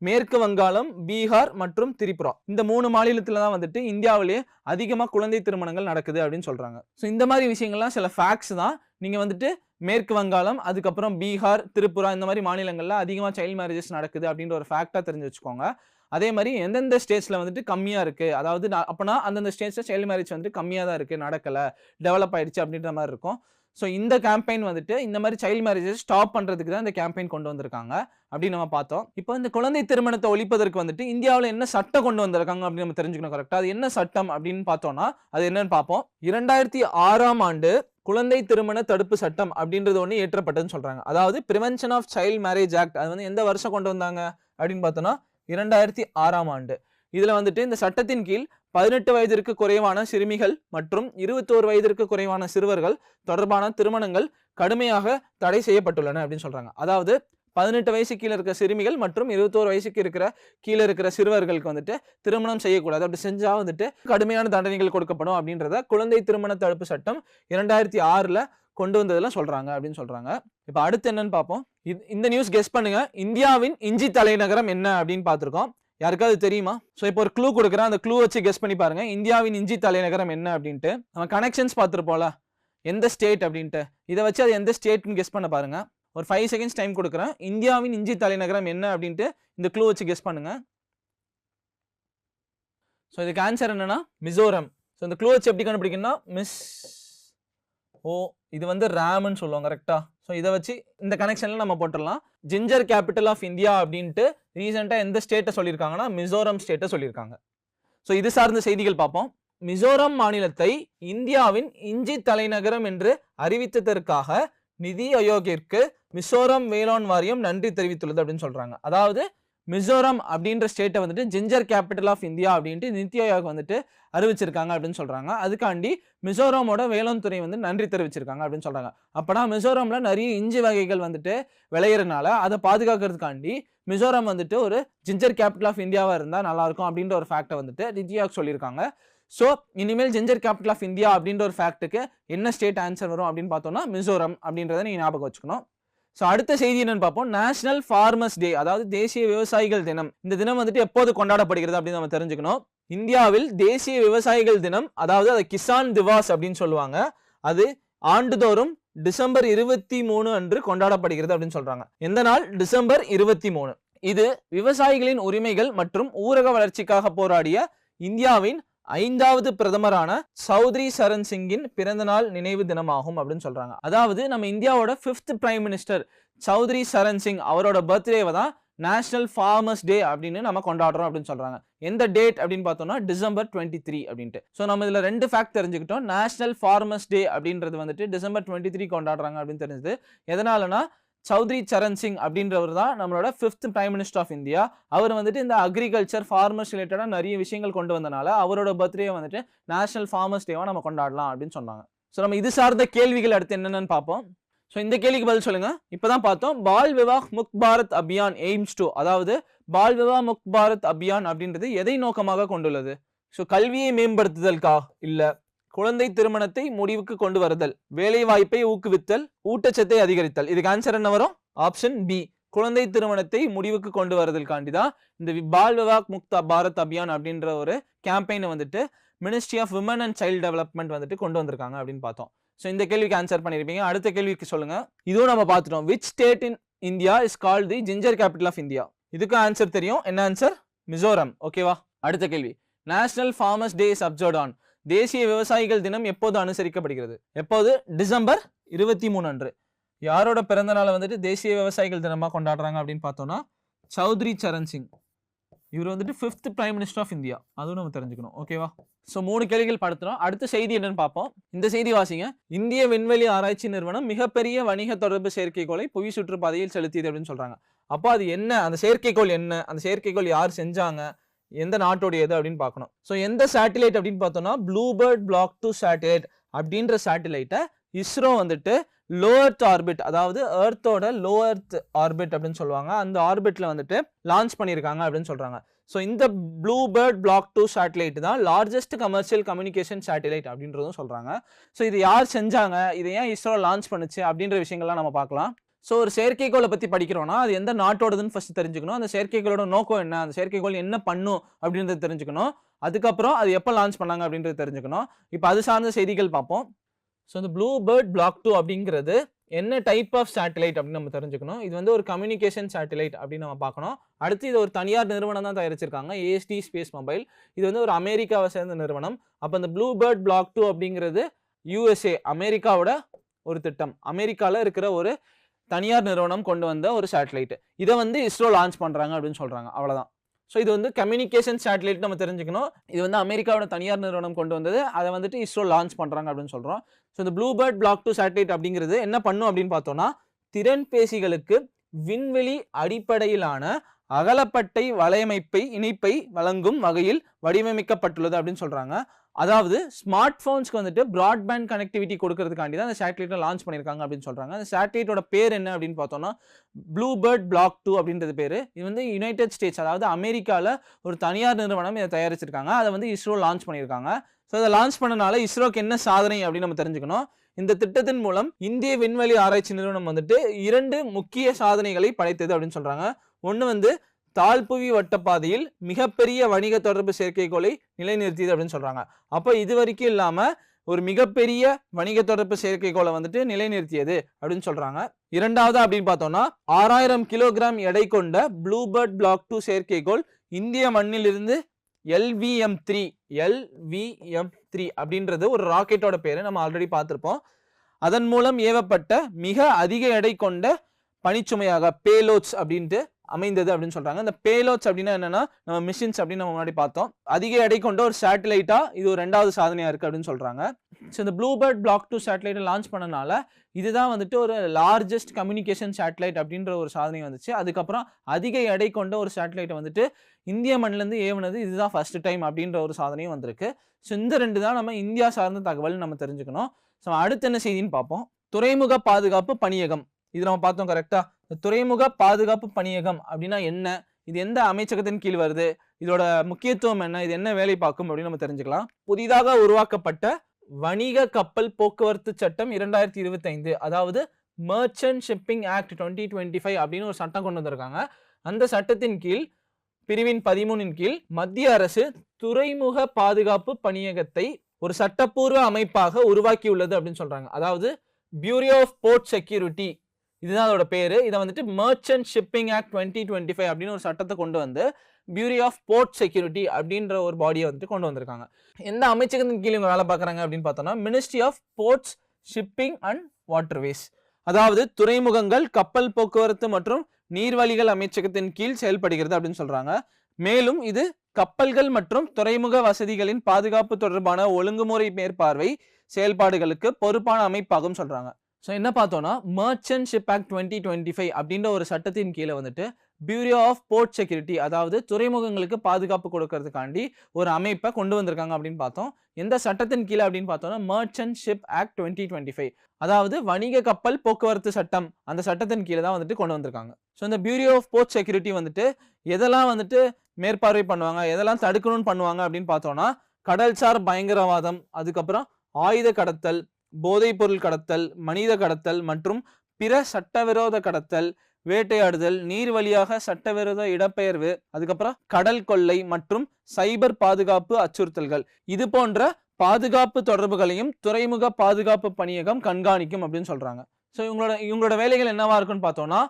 மேற்கு வங்காளம், பீகார் மற்றும் திரிபுரா. இந்த 3 மாநிலத்துல தான் வந்துட்டு இந்தியாவிலேயே அதிகமா குழந்தை திருமணங்கள் நடக்குது அப்படின்னு சொல்றாங்க. ஸோ இந்த மாதிரி விஷயங்கள்லாம் சில ஃபேக்ட்ஸ் தான். நீங்க வந்துட்டு மேற்கு வங்காளம், அதுக்கப்புறம் பீகார், திரிபுரா இந்த மாதிரி மாநிலங்கள்ல அதிகமா சைல்டு மேரேஜஸ் நடக்குது அப்படின்ற ஒரு ஃபேக்டா தெரிஞ்சு வச்சுக்கோங்க. அதே மாதிரி எந்தெந்த ஸ்டேட்ஸ்ல வந்துட்டு கம்மியா இருக்கு, அதாவது அப்பனா அந்தந்த ஸ்டேட்ஸ்ல சைல்டு மேரேஜ் வந்து கம்மியா தான் இருக்கு, நடக்கல, டெவலப் ஆயிடுச்சு அப்படின்ற மாதிரி இருக்கும். ஸோ இந்த கேம்பெயின் வந்துட்டு இந்த மாதிரி சைல்டு மேரேஜஸ் ஸ்டாப் பண்றதுக்கு தான் இந்த கேம்பெயின் கொண்டு வந்திருக்காங்க அப்படின்னு நம்ம பார்த்தோம். இப்போ இந்த குழந்தை திருமணத்தை ஒழிப்பதற்கு வந்துட்டு இந்தியாவில் என்ன சட்டம் கொண்டு வந்திருக்காங்க அப்படின்னு நம்ம தெரிஞ்சுக்கணும். கரெக்டா அது என்ன சட்டம் அப்படின்னு பார்த்தோம்னா அது என்னன்னு பார்ப்போம். 2006ஆம் ஆண்டு குழந்தை திருமண தடுப்பு சட்டம் அப்படின்றது ஒன்று ஏற்றப்பட்டதுன்னு சொல்றாங்க. அதாவது prevention of child marriage act. அது வந்து எந்த வருஷம் கொண்டு வந்தாங்க அப்படின்னு பார்த்தோம்னா 2006ஆம் ஆண்டு. இதுல வந்துட்டு இந்த சட்டத்தின் கீழ் 18 வயதிற்கு குறைவான சிறுமிகள் மற்றும் 21 வயதிற்கு குறைவான சிறுவர்கள் தொடர்பான திருமணங்கள் கடுமையாக தடை செய்யப்பட்டுள்ளன அப்படின்னு சொல்றாங்க. அதாவது 18 வயசு கீழே இருக்கிற சிறுமிகள் மற்றும் 21 வயசுக்கு இருக்கிற கீழே இருக்கிற சிறுவர்களுக்கு வந்துட்டு திருமணம் செய்யக்கூடாது. அப்படி செஞ்சா வந்துட்டு கடுமையான தண்டனைகள் கொடுக்கப்படும் அப்படின்றத குழந்தை திருமண தடுப்பு சட்டம் 2006ல கொண்டு வந்ததுல சொல்றாங்க அப்படின்னு சொல்றாங்க. இப்ப அடுத்து என்னன்னு பார்ப்போம். இந்த நியூஸ் கெஸ் பண்ணுங்க. இந்தியாவின் இஞ்சி தலைநகரம் என்ன அப்படின்னு பார்த்திருக்கோம். யாருக்காவது தெரியுமா? ஸோ இப்போ ஒரு க்ளூ கொடுக்குறேன். அந்த க்ளூ வச்சு கெஸ் பண்ணி பாருங்க. இந்தியாவின் இஞ்சி தலைநகரம் என்ன அப்படின்ட்டு நம்ம கனெக்ஷன்ஸ் பார்த்துருப்போம்ல, எந்த ஸ்டேட் அப்படின்ட்டு. இதை வச்சு அது எந்த ஸ்டேட்னு கெஸ் பண்ண பாருங்க. ஒரு 5 செகண்ட்ஸ் டைம் கொடுக்குறேன். இந்தியாவின் இஞ்சி தலைநகரம் என்ன அப்படின்ட்டு இந்த க்ளூ வச்சு கெஸ் பண்ணுங்க. ஸோ இதுக்கு ஆன்சர் என்னன்னா மிசோரம். ஸோ இந்த க்ளூ வச்சு எப்படி கண்டுபிடிக்கணும்னா இது வந்து ரேம்னு சொல்லுவாங்க கரெக்டா. ஸோ இதை வச்சு இந்த கனெக்ஷன்ல நம்ம போட்டுடலாம். ஜிஞ்சர் கேபிட்டல் ஆஃப் இந்தியா அப்படின்ட்டு ரீசெண்டாக எந்த ஸ்டேட்டை சொல்லியிருக்காங்கன்னா மிசோரம் ஸ்டேட்டை சொல்லியிருக்காங்க. ஸோ இது சார்ந்த செய்திகள் பார்ப்போம். மிசோரம் மாநிலத்தை இந்தியாவின் இஞ்சி தலைநகரம் என்று அறிவித்ததற்காக நிதி ஆயோக்கிற்கு மிசோரம் வேளாண் வாரியம் நன்றி தெரிவித்துள்ளது அப்படின்னு சொல்றாங்க. அதாவது மிசோரம் அப்படின்ற ஸ்டேட்டை வந்துட்டு ஜிஞ்சர் கேபிட்டல் ஆஃப் இந்தியா அப்படின்ட்டு நிதி ஆயோக் வந்துட்டு அறிவிச்சிருக்காங்க அப்படின்னு சொல்றாங்க. அதுக்காண்டி மிசோரமோட வேளாண் துறை வந்து நன்றி தெரிவிச்சிருக்காங்க அப்படின்னு சொல்றாங்க. அப்பனா மிசோரம்ல நிறைய இஞ்சி வகைகள் வந்துட்டு விளையிறதுனால அதை பாதுகாக்கிறதுக்காண்டி மிசோரம் வந்துட்டு ஒரு ஜிஞ்சர் கேபிட்டல் ஆஃப் இந்தியாவா இருந்தா நல்லா இருக்கும் அப்படின்ற ஒரு ஃபேக்டை வந்துட்டு நிதி ஆயோக் சொல்லியிருக்காங்க. ஸோ இனிமேல் ஜிஞ்சர் கேபிட்டல் ஆஃப் இந்தியா அப்படின்ற ஒரு ஃபேக்ட்டுக்கு என்ன ஸ்டேட் ஆன்சர் வரும் அப்படின்னு பார்த்தோம்னா மிசோரம் அப்படின்றத நீங்க ஞாபகம் வச்சுக்கணும். ஸோ அடுத்த செய்தி என்னன்னு பார்ப்போம். நேஷனல் ஃபார்மர்ஸ் டே, அதாவது தேசிய விவசாயிகள் தினம். இந்த தினம் வந்துட்டு எப்போது கொண்டாடப்படுகிறது அப்படின்னு நம்ம தெரிஞ்சுக்கணும். இந்தியாவில் தேசிய விவசாயிகள் தினம், அதாவது அது கிசான் திவாஸ் அப்படின்னு சொல்லுவாங்க, அது ஆண்டுதோறும் டிசம்பர் 23 அன்று கொண்டாடப்படுகிறது அப்படின்னு சொல்றாங்க. எந்த நாள்? டிசம்பர் 23. இது விவசாயிகளின் உரிமைகள் மற்றும் ஊரக வளர்ச்சிக்காக போராடிய இந்தியாவின் 5வது பிரதமரான சௌத்ரி சரண் சிங்கின் பிறந்தநாள் நினைவு தினமாகும் அப்படின்னு சொல்றாங்க. அதாவது நம்ம இந்தியாவோட 5th prime minister Chowdhury Charan Singh அவரோட பர்த்டேவை தான் நேஷனல் ஃபார்மர்ஸ் டே அப்படின்னு நம்ம கொண்டாடுறோம் அப்படின்னு சொல்றாங்க. எந்த டேட் அப்படின்னு பார்த்தோம்னா டிசம்பர் 23 அப்படின்ட்டு. ஸோ நம்ம இதுல 2 ஃபேக்ட் தெரிஞ்சுக்கிட்டோம். நேஷனல் ஃபார்மர்ஸ் டே அப்படின்றது வந்துட்டு டிசம்பர் 23 கொண்டாடுறாங்க அப்படின்னு தெரிஞ்சது. எதனாலனா சௌத்ரி சரண் சிங் அப்படின்றவர் தான் நம்மளோட 5th prime minister of India. அவர் வந்துட்டு இந்த அக்ரிகல்ச்சர் ஃபார்மர்ஸ் ரிலேட்டடா நிறைய விஷயங்கள் கொண்டு வந்தனால அவரோட பர்த்டே வந்துட்டு நேஷனல் ஃபார்மர்ஸ் டேவா நம்ம கொண்டாடலாம் அப்படின்னு சொன்னாங்க. ஸோ நம்ம இது சார்ந்த கேள்விகள் அடுத்து என்னென்னு பார்ப்போம். ஸோ இந்த கேள்விக்கு பதில் சொல்லுங்க. இப்பதான் பார்த்தோம் பால் விவாஹ் முக்த் பாரத் அபியான் எய்ம்ஸ் டு, அதாவது பால் விவாஹ் முக்த் பாரத் அபியான் அப்படின்றது எதை நோக்கமாக கொண்டுள்ளது? ஸோ கல்வியை மேம்படுத்துதல்கா, இல்ல குழந்தை திருமணத்தை முடிவுக்கு கொண்டு வருதல், வேலை வாய்ப்பை ஊக்குவித்தல், ஊட்டச்சத்தை அதிகரித்தல். இதுக்கு ஆன்சர் என்ன வரும்? ஆப்ஷன் பி, குழந்தை திருமணத்தை முடிவுக்கு கொண்டு வருதல் காண்டிதான் இந்த பால் விவாஹ் முக்த் பாரத் அபியான் அப்படின்ற ஒரு கேம்பெயினை வந்துட்டு ministry of women and child development வந்துட்டு கொண்டு வந்திருக்காங்க அப்படின்னு பார்த்தோம். ஸோ இந்த கேள்விக்கு ஆன்சர் பண்ணிருப்பீங்க. அடுத்த கேள்விக்கு சொல்லுங்க. இதுவும் நம்ம பார்த்துட்டோம். Which state in India is called the ginger capital of India? இதுக்கு ஆன்சர் தெரியும். என்ன ஆன்சர்? மிசோரம். ஓகேவா? அடுத்த கேள்வி, national farmers day is observed on, தேசிய விவசாயிகள் தினம் எப்போது அனுசரிக்கப்படுகிறது? எப்போது? டிசம்பர் 23 அன்று. யாரோட பிறந்த நாளை வந்துட்டு தேசிய விவசாயிகள் தினமா கொண்டாடுறாங்க அப்படின்னு பார்த்தோம்னா சௌத்ரி சரண் சிங். இவர் வந்துட்டு 5th prime minister of India. அதுவும் நம்ம தெரிஞ்சுக்கணும். ஓகேவா? ஸோ 3 கேள்விகள் படுத்துறோம். அடுத்த செய்தி என்னன்னு பார்ப்போம். இந்த செய்தி வாசிங்க. இந்திய விண்வெளி ஆராய்ச்சி நிறுவனம் மிகப்பெரிய வணிக தொடர்பு செயற்கைக்கோளை புவி சுற்றுப்பாதையில் செலுத்தியது அப்படின்னு சொல்றாங்க. அப்போ அது என்ன? அந்த செயற்கைக்கோள் என்ன? அந்த செயற்கைக்கோள் யார் செஞ்சாங்க? எந்த நாட்டோடையது அப்படின்னு பார்க்கணும். ஸோ எந்த சேட்டிலைட் அப்படின்னு பார்த்தோம்னா ப்ளூபர்ட் பிளாக் 2 சேட்டிலைட் அப்படின்ற சேட்டிலைட்டை இஸ்ரோ வந்துட்டு லோ எர்த் ஆர்பிட், அதாவது எர்த்தோட லோ எர்த் ஆர்பிட் அப்படின்னு சொல்லுவாங்க, அந்த ஆர்பிட்ல வந்துட்டு லான்ச் பண்ணியிருக்காங்க அப்படின்னு சொல்றாங்க. ஸோ இந்த ப்ளூபர்ட் பிளாக் 2 சேட்டிலைட் தான் லார்ஜஸ்ட் கமர்ஷியல் கம்யூனிகேஷன் சேட்டிலைட் அப்படின்றதும் சொல்றாங்க. ஸோ இது யார் செஞ்சாங்க, இதை ஏன் இஸ்ரோ லான்ச் பண்ணுச்சு அப்படின்ற விஷயங்கள்லாம் நம்ம பார்க்கலாம். ஸோ ஒரு செயற்கைக்கோளை பற்றி படிக்கிறோம்னா அது எந்த நாட்டோடதுன்னு ஃபர்ஸ்ட் தெரிஞ்சுக்கணும். அந்த செயற்கைக்கோளோட நோக்கம் என்ன, அந்த செயற்கைக்கோள் என்ன பண்ணும் அப்படின்றது தெரிஞ்சுக்கணும். அதுக்கப்புறம் அது எப்போ லான்ச் பண்ணாங்க அப்படின்றது தெரிஞ்சுக்கணும். இப்போ அது சார்ந்த செய்திகள் பார்ப்போம். ஸோ இந்த ப்ளூபர்ட் பிளாக் 2 அப்படிங்கிறது என்ன டைப் ஆஃப் சேட்டிலைட் அப்படின்னு நம்ம தெரிஞ்சுக்கணும். இது வந்து ஒரு கம்யூனிகேஷன் சேட்டிலைட் அப்படின்னு நம்ம பார்க்கணும். அடுத்து இது ஒரு தனியார் நிறுவனம் தான் தயாரிச்சிருக்காங்க, AST ஸ்பேஸ் மொபைல். இது வந்து ஒரு அமெரிக்காவை சேர்ந்த நிறுவனம். அப்போ இந்த ப்ளூபர்ட் பிளாக் 2 அப்படிங்கிறது USA, அமெரிக்காவோட ஒரு திட்டம், அமெரிக்காவில் இருக்கிற ஒரு தனியார் நிறுவனம் கொண்டு வந்த ஒரு சேட்டலைட். இதை வந்து இஸ்ரோ லான்ச் பண்றாங்க அப்படின்னு சொல்றாங்க. அவ்வளவுதான். ஸோ இது வந்து கம்யூனிகேஷன் சேட்டலைட் நம்ம தெரிஞ்சுக்கணும். இது வந்து அமெரிக்காவோட தனியார் நிறுவனம் கொண்டு வந்தது, அதை வந்துட்டு இஸ்ரோ லான்ச் பண்றாங்க அப்படின்னு சொல்றோம். ஸோ இந்த ப்ளூபர்ட் பிளாக் 2 சேட்டலைட் அப்படிங்கிறது என்ன பண்ணும் அப்படின்னு பார்த்தோம்னா திறன்பேசிகளுக்கு விண்வெளி அடிப்படையிலான அகலப்பட்டை வலையமைப்பை இணைப்பை வழங்கும் வகையில் வடிவமைக்கப்பட்டுள்ளது அப்படின்னு சொல்றாங்க. அதாவது ஸ்மார்ட் போன்ஸ்க்கு வந்துட்டு பிராட்பேண்ட் கனெக்டிவிட்டி கொடுக்கறதுக்காண்டி தான் அந்த சேட்டலைட்டை லான்ச் பண்ணியிருக்காங்க அப்படின்னு சொல்றாங்க. அந்த சேட்டலைட்டோட பேர் என்ன அப்படின்னு பார்த்தோம்னா ப்ளூபேர்ட் பிளாக் 2 அப்படின்றது பேரு. இது வந்து யுனைடெட் ஸ்டேட்ஸ், அதாவது அமெரிக்காவில் ஒரு தனியார் நிறுவனம் இதை தயாரிச்சிருக்காங்க. அதை வந்து இஸ்ரோ லான்ச் பண்ணியிருக்காங்க. ஸோ இதை லான்ச் பண்ணனால இஸ்ரோக்கு என்ன சாதனை அப்படின்னு நம்ம தெரிஞ்சுக்கணும். இந்த திட்டத்தின் மூலம் இந்திய விண்வெளி ஆராய்ச்சி நிறுவனம் வந்துட்டு 2 முக்கிய சாதனைகளை படைத்தது அப்படின்னு சொல்றாங்க. ஒன்று வந்து தாழ்புவி வட்டப்பாதையில் மிகப்பெரிய வணிக தொடர்பு செயற்கைக்கோளை நிலைநிறுத்தியது அப்படின்னு சொல்றாங்க. அப்போ இது வரைக்கும் இல்லாம ஒரு மிகப்பெரிய வணிக தொடர்பு செயற்கைக்கோளை வந்துட்டு நிலைநிறுத்தியது அப்படின்னு சொல்றாங்க. இரண்டாவது அப்படின்னு பார்த்தோம்னா 6000 கிலோகிராம் எடை கொண்ட ப்ளூபேர்ட் பிளாக் 2 செயற்கைக்கோள் இந்திய மண்ணிலிருந்து LVM-3 அப்படின்றது ஒரு ராக்கெட்டோட பேரு, நம்ம ஆல்ரெடி பார்த்திருப்போம். அதன் மூலம் ஏவப்பட்ட மிக அதிக எடை கொண்ட பணிச்சுமையாக பேலோட்ஸ் அப்படின்ட்டு அமைந்தது அப்படின்னு சொல்றாங்க. இந்த பேலோட்ஸ் அப்படின்னா என்னன்னா நம்ம மிஷின்ஸ் அப்படின்னு நம்ம முன்னாடி பார்த்தோம். அதிக எடை கொண்ட ஒரு சேட்டலைட்டா இது ஒரு 2வது சாதனையா இருக்கு அப்படின்னு சொல்றாங்க. ஸோ இந்த ப்ளூபேர்ட் பிளாக் 2 சேட்டலைட்டை லான்ச் பண்ணனால இதுதான் வந்துட்டு ஒரு லார்ஜஸ்ட் கம்யூனிகேஷன் சேட்டலைட் அப்படின்ற ஒரு சாதனை வந்துச்சு. அதுக்கப்புறம் அதிக எடை கொண்ட ஒரு சேட்டலைட்டை வந்துட்டு இந்திய மண்ணிலேருந்து ஏவுனது இதுதான் ஃபர்ஸ்ட் டைம் அப்படின்ற ஒரு சாதனையும் வந்திருக்கு. ஸோ இந்த 2 தான் நம்ம இந்தியா சார்ந்த தகவல் நம்ம தெரிஞ்சுக்கணும். ஸோ அடுத்து என்ன செய்தின்னு பார்ப்போம். துறைமுக பாதுகாப்பு பணியகம், இது நம்ம பார்த்தோம் கரெக்டா. துறைமுக பாதுகாப்பு பணியகம் அப்படின்னா என்ன, இது எந்த அமைச்சகத்தின் கீழ் வருது, இதோட முக்கியத்துவம் என்ன, இது என்ன வேலை பார்க்கும் அப்படின்னு நம்ம தெரிஞ்சுக்கலாம். புதிதாக உருவாக்கப்பட்ட வணிக கப்பல் போக்குவரத்து சட்டம் 2025, அதாவது மர்ச்சன்ட் ஷிப்பிங் ஆக்ட் 2025 அப்படின்னு ஒரு சட்டம் கொண்டு வந்திருக்காங்க. அந்த சட்டத்தின் கீழ் பிரிவின் 13 கீழ் மத்திய அரசு துறைமுக பாதுகாப்பு பணியகத்தை ஒரு சட்டப்பூர்வ அமைப்பாக உருவாக்கியுள்ளது அப்படின்னு சொல்றாங்க. அதாவது பியூரோ ஆஃப் போர்ட் செக்யூரிட்டி, இதுதான் அதோட பேரு. இதை வந்துட்டு மர்ச்சன்ட் ஷிப்பிங் ஆக்ட் 2025 அப்படின்னு ஒரு சட்டத்தை கொண்டு வந்து பியூரோ ஆஃப் போர்ட் செக்யூரிட்டி அப்படின்ற ஒரு பாடியை வந்துட்டு கொண்டு வந்திருக்காங்க. எந்த அமைச்சகத்தின் கீழ் இவங்க வேலை பார்க்குறாங்க அப்படின்னு பார்த்தோம்னா ministry of ports shipping and waterways, அதாவது துறைமுகங்கள் கப்பல் போக்குவரத்து மற்றும் நீர்வழிகள் அமைச்சகத்தின் கீழ் செயல்படுகிறது அப்படின்னு சொல்றாங்க. மேலும் இது கப்பல்கள் மற்றும் துறைமுக வசதிகளின் பாதுகாப்பு தொடர்பான ஒழுங்குமுறை மேற்பார்வை செயல்பாடுகளுக்கு பொறுப்பான அமைப்பாகும் சொல்றாங்க. ஸோ என்ன பார்த்தோம்னா மர்ச்சன்ட் ஷிப் ஆக்ட் 2025 அப்படின்ற ஒரு சட்டத்தின் கீழே வந்துட்டு பியூரோ ஆஃப் போர்ட் செக்யூரிட்டி, அதாவது துறைமுகங்களுக்கு பாதுகாப்பு கொடுக்கறதுக்காண்டி ஒரு அமைப்பை கொண்டு வந்திருக்காங்க அப்படின்னு பார்த்தோம். எந்த சட்டத்தின் கீழே அப்படின்னு பார்த்தோம்னா மர்ச்சன்ட் ஷிப் ஆக்ட் 2025, அதாவது வணிக கப்பல் போக்குவரத்து சட்டம், அந்த சட்டத்தின் கீழே தான் வந்துட்டு கொண்டு வந்திருக்காங்க. ஸோ இந்த பியூரோ ஆஃப் போர்ட் செக்யூரிட்டி வந்துட்டு எதெல்லாம் வந்துட்டு மேற்பார்வை பண்ணுவாங்க, எதெல்லாம் தடுக்கணும்னு பண்ணுவாங்க அப்படின்னு பார்த்தோம்னா கடல்சார் பயங்கரவாதம், அதுக்கப்புறம் ஆயுத கடத்தல், போதைப் பொருள் கடத்தல், மனித கடத்தல் மற்றும் பிற சட்டவிரோத கடத்தல், வேட்டையாடுதல், நீர் வழியாக சட்டவிரோத இடப்பெயர்வு, அதுக்கப்புறம் கடல் கொள்ளை மற்றும் சைபர் பாதுகாப்பு அச்சுறுத்தல்கள், இது போன்ற பாதுகாப்பு தொடர்புகளையும் துறைமுக பாதுகாப்பு பணியகம் கண்காணிக்கும் அப்படின்னு சொல்றாங்க. ஸோ இவங்களோட வேலைகள் என்னவா இருக்குன்னு பார்த்தோம்னா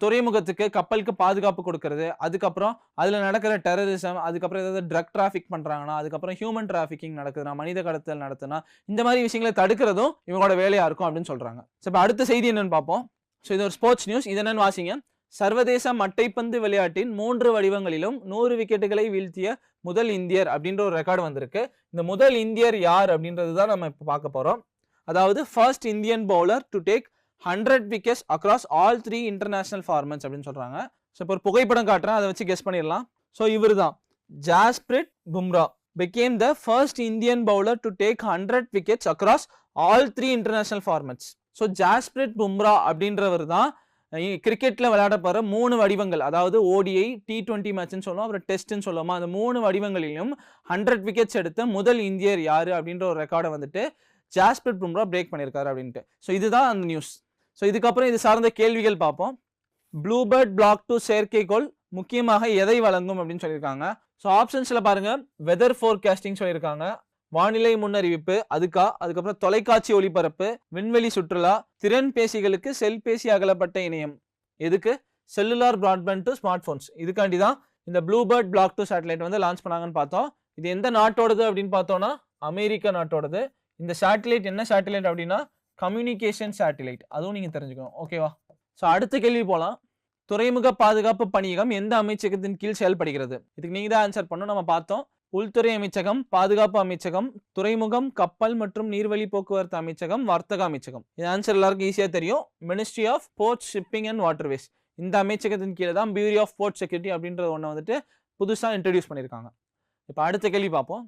துறைமுகத்துக்கு கப்பலுக்கு பாதுகாப்பு கொடுக்கறது, அதுக்கப்புறம் அதில் நடக்கிற டெரரிசம், அதுக்கப்புறம் ஏதாவது ட்ரக் டிராஃபிக் பண்ணுறாங்கன்னா, அதுக்கப்புறம் ஹியூமன் டிராஃபிக்கிங் நடக்குதுன்னா, மனித கடத்தல் நடத்துனா, இந்த மாதிரி விஷயங்களை தடுக்கிறதும் இவங்களோட வேலையாக இருக்கும் அப்படின்னு சொல்கிறாங்க. ஸோ இப்போ அடுத்த செய்தி என்னன்னு பார்ப்போம். ஸோ இது ஒரு ஸ்போர்ட்ஸ் நியூஸ். இது என்னன்னு வாசிங்க. சர்வதேச மட்டைப்பந்து விளையாட்டின் 3 வடிவங்களிலும் 100 விக்கெட்டுகளை வீழ்த்திய முதல் இந்தியர் அப்படின்ற ஒரு ரெக்கார்டு வந்திருக்கு. இந்த முதல் இந்தியர் யார் அப்படின்றது தான் நம்ம இப்போ பார்க்க போகிறோம். அதாவது first Indian bowler to take 100 wickets across all 3 international formats அப்படின்னு சொல்றாங்க. ஸோ இப்போ ஒரு புகைப்படம் காட்டுறேன், அதை வச்சு கெஸ் பண்ணிடலாம். ஸோ இவர் தான் Jasprit Bumrah became the first Indian bowler to take 100 wickets across all 3 international formats. So Jasprit Bumrah அப்படின்றவர் தான் கிரிக்கெட்ல விளையாட போற 3 வடிவங்கள், அதாவது ODI, T20 மேட்ச்னு சொல்லுவோம், அப்புறம் டெஸ்ட்னு சொல்லுவோமா, அந்த 3 வடிவங்களிலும் 100 wickets எடுத்த முதல் இந்தியர் யாரு அப்படின்ற ஒரு ரெக்கார்டை வந்துட்டு ஜாஸ்பிரிட் பும்ரா பிரேக் பண்ணியிருக்காரு அப்படின்ட்டு. ஸோ இதுதான் அந்த நியூஸ். ஸோ இதுக்கப்புறம் இது சார்ந்த கேள்விகள் பார்ப்போம். ப்ளூபேர்ட் பிளாக் 2 செயற்கைக்கோள் முக்கியமாக எதை வழங்கும் அப்படின்னு சொல்லியிருக்காங்க. ஸோ ஆப்ஷன்ஸில் பாருங்க, வெதர் ஃபோர்காஸ்டிங் சொல்லியிருக்காங்க, வானிலை முன்னறிவிப்பு, அதுக்கப்புறம் தொலைக்காட்சி ஒளிபரப்பு, விண்வெளி சுற்றுலா, திறன் பேசிகளுக்கு செல்பேசி அகலப்பட்ட இணையம், எதுக்கு cellular broadband to smart phones, இதுக்காண்டி தான் இந்த ப்ளூபேர்ட் பிளாக் 2 சேட்டலைட் வந்து லான்ச் பண்ணாங்கன்னு பார்த்தோம். இது எந்த நாட்டோடது அப்படின்னு பார்த்தோம்னா அமெரிக்கா நாட்டோடது. இந்த சேட்டலைட் என்ன சேட்டலைட் அப்படின்னா கம்யூனிகேஷன் சேட்டலைட், அதுவும் நீங்க தெரிஞ்சுக்கணும். ஓகேவா? ஸோ அடுத்த கேள்வி போகலாம். துறைமுக பாதுகாப்பு பணியகம் எந்த அமைச்சகத்தின் கீழ் செயல்படுகிறது? இதுக்கு நீங்க தான் ஆன்சர் பண்ணணும். நம்ம பார்த்தோம், உள்துறை அமைச்சகம், பாதுகாப்பு அமைச்சகம், துறைமுகம், கப்பல் மற்றும் நீர்வழி போக்குவரத்து அமைச்சகம், வர்த்தக அமைச்சகம். இது ஆன்சர் எல்லாருக்கும் ஈஸியா தெரியும், ministry of port shipping and waterways. இந்த அமைச்சகத்தின் கீழே தான் பியூரோ ஆஃப் போர்ட் செக்யூரிட்டி அப்படின்ற ஒன்று வந்துட்டு புதுசாக இன்ட்ரடியூஸ் பண்ணியிருக்காங்க. இப்போ அடுத்த கேள்வி பார்ப்போம்.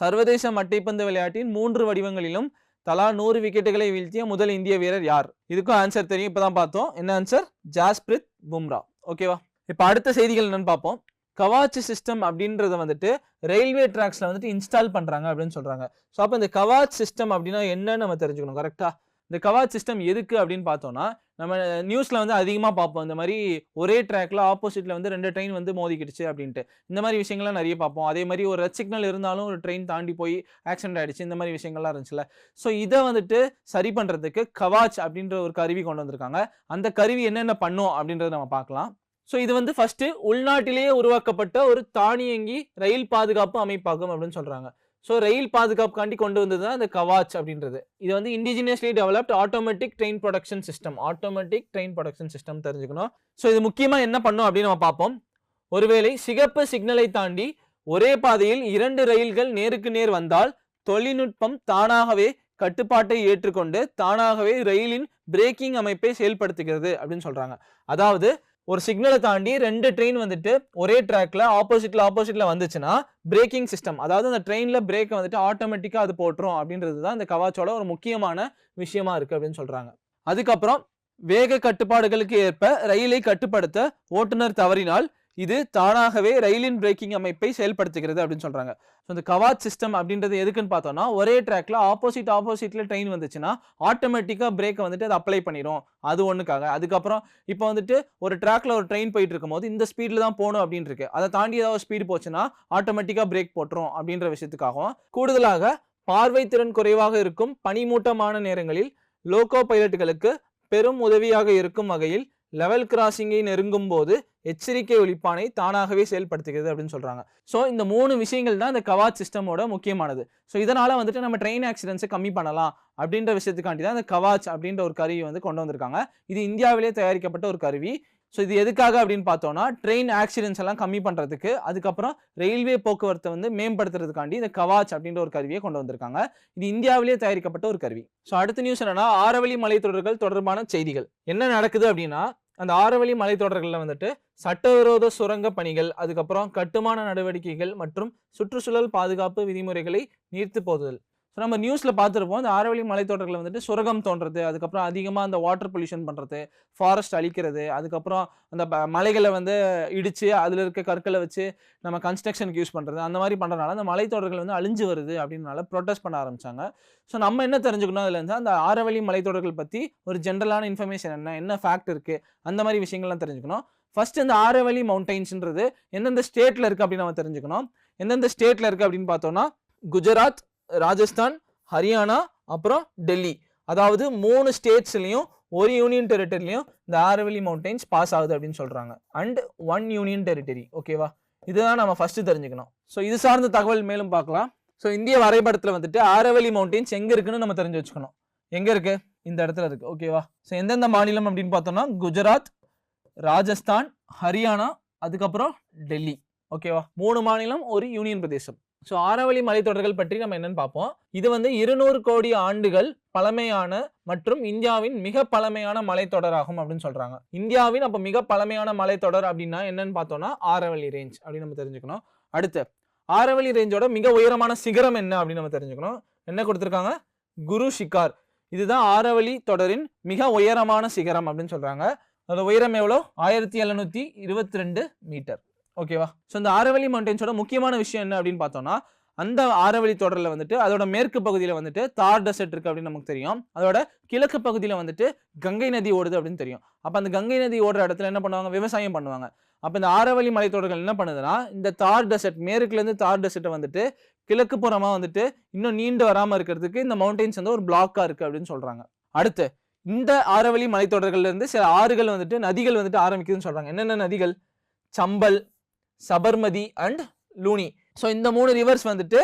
சர்வதேச மட்டைப்பந்து விளையாட்டின் 3 வடிவங்களிலும் தலா 100 விக்கெட்டுகளை வீழ்த்திய முதல் இந்திய வீரர் யார்? இதுக்கும் ஆன்சர் தெரியும், இப்பதான் பார்த்தோம். என்ன ஆன்சர்? ஜாஸ்பிரித் பும்ரா. ஓகேவா? இப்போ அடுத்த செய்திகள் என்னன்னு பார்ப்போம். கவாச் சிஸ்டம் அப்படின்றத வந்துட்டு ரயில்வே டிராக்ஸ்ல வந்துட்டு இன்ஸ்டால் பண்றாங்க அப்படின்னு சொல்றாங்க. ஸோ அப்போ இந்த கவாச் சிஸ்டம் அப்படின்னா என்னன்னு நம்ம தெரிஞ்சுக்கணும். கரெக்டா? இந்த கவாச் சிஸ்டம் எதுக்கு அப்படின்னு பார்த்தோம்னா, நம்ம நியூஸ்ல வந்து அதிகமாக பார்ப்போம். இந்த மாதிரி ஒரே ட்ராக்ல ஆப்போசிட்ல வந்து 2 ட்ரெயின் வந்து மோதிக்கிடுச்சு அப்படின்ட்டு. இந்த மாதிரி விஷயங்கள்லாம் நிறைய பார்ப்போம். அதே மாதிரி ஒரு ரெட் சிக்னல் இருந்தாலும் ஒரு ட்ரெயின் தாண்டி போய் ஆக்சிடென்ட் ஆயிடுச்சு. இந்த மாதிரி விஷயங்கள்லாம் இருந்துச்சுல. ஸோ இதை வந்துட்டு சரி பண்றதுக்கு கவாச் அப்படின்ற ஒரு கருவி கொண்டு வந்திருக்காங்க. அந்த கருவி என்னென்ன பண்ணும் அப்படின்றத நம்ம பார்க்கலாம். ஸோ இது வந்து ஃபர்ஸ்ட் உள்நாட்டிலேயே உருவாக்கப்பட்ட ஒரு தானியங்கி ரயில் பாதுகாப்பு அமைப்பாகும் அப்படின்னு சொல்றாங்க. ஸோ ரயில் பாதுகாப்புக்காண்டி கொண்டு வந்தது தான் இந்த கவாச் அப்படின்றது. இது வந்து indigenously developed automatic train production system தெரிஞ்சுக்கணும். ஸோ இது முக்கியமாக என்ன பண்ணும் அப்படின்னு நம்ம பார்ப்போம். ஒருவேளை சிகப்பு சிக்னலை தாண்டி ஒரே பாதையில் 2 ரயில்கள் நேருக்கு நேர் வந்தால் தொழில்நுட்பம் தானாகவே கட்டுப்பாட்டை ஏற்றுக்கொண்டு தானாகவே ரயிலின் பிரேக்கிங் அமைப்பை செயல்படுத்துகிறது அப்படின்னு சொல்றாங்க. அதாவது ஒரு சிக்னலை தாண்டி 2 ட்ரெயின் வந்துட்டு ஒரே ட்ராக்ல ஆப்போசிட்ல வந்துச்சுன்னா பிரேக்கிங் சிஸ்டம், அதாவது அந்த ட்ரெயின்ல பிரேக் வந்துட்டு ஆட்டோமேட்டிக்கா அது போட்டுரும் அப்படின்றது தான் இந்த கவாச்சோட ஒரு முக்கியமான விஷயமா இருக்கு அப்படின்னு சொல்றாங்க. அதுக்கப்புறம் வேக கட்டுப்பாடுகளுக்கு ஏற்ப ரயிலை கட்டுப்படுத்த ஓட்டுநர் தவறினால் இது தானாகவே ரயிலின் பிரேக்கிங் அமைப்பை செயல்படுத்துகிறது அப்படின்னு சொல்றாங்க. இந்த கவாச் சிஸ்டம் அப்படின்றது எதுக்குன்னு பார்த்தோம்னா, ஒரே ட்ராக்ல ஆப்போசிட்ல ட்ரெயின் வந்துச்சுன்னா ஆட்டோமேட்டிக்கா பிரேக்கை வந்துட்டு அது அப்ளை பண்ணிடும். அது ஒண்ணுக்காக. அதுக்கப்புறம் இப்போ வந்துட்டு ஒரு ட்ராக்ல ஒரு ட்ரெயின் போயிட்டு இருக்கும் போது இந்த ஸ்பீட்ல தான் போகணும் அப்படின்னு இருக்கு. அதை தாண்டி ஏதாவது ஸ்பீடு போச்சுன்னா ஆட்டோமேட்டிக்கா பிரேக் போட்டுரும் அப்படின்ற விஷயத்துக்காகவும், கூடுதலாக பார்வை திறன் குறைவாக இருக்கும் பனிமூட்டமான நேரங்களில் லோகோ பைலட்டுகளுக்கு பெரும் உதவியாக இருக்கும் வகையில் லெவல் கிராசிங்கை நெருங்கும் போது எச்சரிக்கை ஒலிப்பானை தானாகவே செயல்படுத்துகிறது அப்படின்னு சொல்றாங்க. ஸோ இந்த 3 விஷயங்கள் தான் இந்த கவாச் சிஸ்டமோட முக்கியமானது. ஸோ இதனால வந்துட்டு நம்ம ட்ரெயின் ஆக்சிடென்ட்ஸை கம்மி பண்ணலாம் அப்படின்ற விஷயத்துக்காண்டி தான் இந்த கவாச் அப்படின்ற ஒரு கருவி வந்து கொண்டு வந்திருக்காங்க. இது இந்தியாவிலே தயாரிக்கப்பட்ட ஒரு கருவி. ஸோ இது எதுக்காக அப்படின்னு பார்த்தோம்னா, ட்ரெயின் ஆக்சிடென்ட்ஸ் எல்லாம் கம்மி பண்றதுக்கு, அதுக்கப்புறம் ரயில்வே போக்குவரத்தை வந்து மேம்படுத்துறதுக்காண்டி இந்த கவாச் அப்படின்ற ஒரு கருவியை கொண்டு வந்திருக்காங்க. இது இந்தியாவிலேயே தயாரிக்கப்பட்ட ஒரு கருவி. ஸோ அடுத்த நியூஸ் என்னன்னா, ஆரவழி மலைத்தொடர்கள் தொடர்பான செய்திகள். என்ன நடக்குது அப்படின்னா, அந்த ஆரவழி மலைத்தொடர்களில் வந்துட்டு சட்டவிரோத சுரங்க பணிகள், அதுக்கப்புறம் கட்டுமான நடவடிக்கைகள் மற்றும் சுற்றுச்சூழல் பாதுகாப்பு விதிமுறைகளை நீர்த்து போகுதல். ஸோ நம்ம நியூஸில் பார்த்துருப்போம், இந்த ஆரவழி மலைத்தொடர்களில் வந்துட்டு சுரங்கம் தோன்றது, அதுக்கப்புறம் அதிகமாக அந்த வாட்டர் பொல்யூஷன் பண்ணுறது, ஃபாரஸ்ட் அழிக்கிறது, அதுக்கப்புறம் அந்த மலைகளை வந்து இடித்து அதில் இருக்க கற்களை வச்சு நம்ம கன்ஸ்ட்ரக்ஷனுக்கு யூஸ் பண்ணுறது, அந்த மாதிரி பண்ணுறதுனால அந்த மலைத்தொடர்கள் வந்து அழிஞ்சு வருது அப்படின்னால ப்ரொட்டஸ்ட் பண்ண ஆரம்பித்தாங்க. ஸோ நம்ம என்ன தெரிஞ்சுக்கணும் அதுலேருந்து, அந்த ஆரவழி மலைத்தொடர்கள் பற்றி ஒரு ஜென்ரலான இன்ஃபர்மேஷன் என்ன ஃபேக்ட் இருக்குது, அந்த மாதிரி விஷயங்கள்லாம் தெரிஞ்சுக்கணும். ஃபர்ஸ்ட் இந்த ஆரவழி மவுண்டைன்ஸ்ன்றது எந்தெந்த ஸ்டேட்டில் இருக்குது அப்படின்னு நம்ம தெரிஞ்சுக்கணும். எந்தெந்த ஸ்டேட்டில் இருக்குது அப்படின்னு பார்த்தோம்னா, குஜராத், ராஜஸ்தான், ஹரியானா, அப்புறம் டெல்லி. அதாவது 3 ஸ்டேட்ஸ்லையும் ஒரு யூனியன் டெரிட்டரிலையும் இந்த ஆரவழி மவுண்டைன்ஸ் பாஸ் ஆகுது அப்படின்னு சொல்றாங்க. And 1 union territory. ஓகேவா? இதுதான் நம்ம ஃபர்ஸ்ட் தெரிஞ்சுக்கணும். ஸோ இது சார்ந்த தகவல் மேலும் பார்க்கலாம். ஸோ இந்திய வரைபடத்தில் வந்துட்டு ஆரவழி மவுண்டைன்ஸ் எங்க இருக்குன்னு நம்ம தெரிஞ்சு வச்சுக்கணும். எங்க இருக்கு? இந்த இடத்துல இருக்கு. ஓகேவா? ஸோ எந்தெந்த மாநிலம் அப்படின்னு பார்த்தோம்னா, குஜராத், ராஜஸ்தான், ஹரியானா, அதுக்கப்புறம் டெல்லி. ஓகேவா? 3 மாநிலம், ஒரு யூனியன் பிரதேசம். ஸோ ஆரவழி மலைத்தொடர்கள் பற்றி நம்ம என்னன்னு பார்ப்போம். இது வந்து 200 கோடி ஆண்டுகள் பழமையான மற்றும் இந்தியாவின் மிக பழமையான மலைத்தொடராகும் அப்படின்னு சொல்றாங்க. இந்தியாவின் அப்ப மிக பழமையான மலைத்தொடர் அப்படின்னா என்னன்னு பார்த்தோம்னா ஆரவழி ரேஞ்ச் அப்படின்னு நம்ம தெரிஞ்சுக்கணும். அடுத்து ஆரவழி ரேஞ்சோட மிக உயரமான சிகரம் என்ன அப்படின்னு நம்ம தெரிஞ்சுக்கணும். என்ன கொடுத்துருக்காங்க? குரு ஷிகார். இதுதான் ஆரவழி தொடரின் மிக உயரமான சிகரம் அப்படின்னு சொல்றாங்க. அதோட உயரம் எவ்வளோ? 1722 மீட்டர். ஓகேவா? ஸோ இந்த ஆரவழி மவுண்டைன்ஸோட முக்கியமான விஷயம் என்ன அப்படின்னு பார்த்தோம்னா, அந்த ஆரவழி தொடரில் வந்துட்டு அதோட மேற்கு பகுதியில் வந்துட்டு தார் டெசர்ட் இருக்கு அப்படின்னு நமக்கு தெரியும். அதோட கிழக்கு பகுதியில் வந்துட்டு கங்கை நதி ஓடுது அப்படின்னு தெரியும். அப்போ அந்த கங்கை நதி ஓடுற இடத்துல என்ன பண்ணுவாங்க? விவசாயம் பண்ணுவாங்க. அப்போ இந்த ஆரவழி மலைத்தொடர்கள் என்ன பண்ணுதுன்னா, இந்த தார் டெசர்ட், மேற்குலேருந்து தார் டெசர்ட்டை வந்துட்டு கிழக்கு புறமா வந்துட்டு இன்னும் நீண்டு வராமல் இருக்கிறதுக்கு இந்த மவுண்டைன்ஸ் வந்து ஒரு பிளாக்கா இருக்கு அப்படின்னு சொல்றாங்க. அடுத்து இந்த ஆரவழி மலைத்தொடர்கள்ல இருந்து சில ஆறுகள் வந்துட்டு நதிகள் வந்துட்டு ஆரம்பிக்குதுன்னு சொல்றாங்க. என்னென்ன நதிகள்? சம்பல், சபர்மதி அண்ட் லூனி. ஸோ இந்த 3 ரிவர்ஸ் வந்துட்டு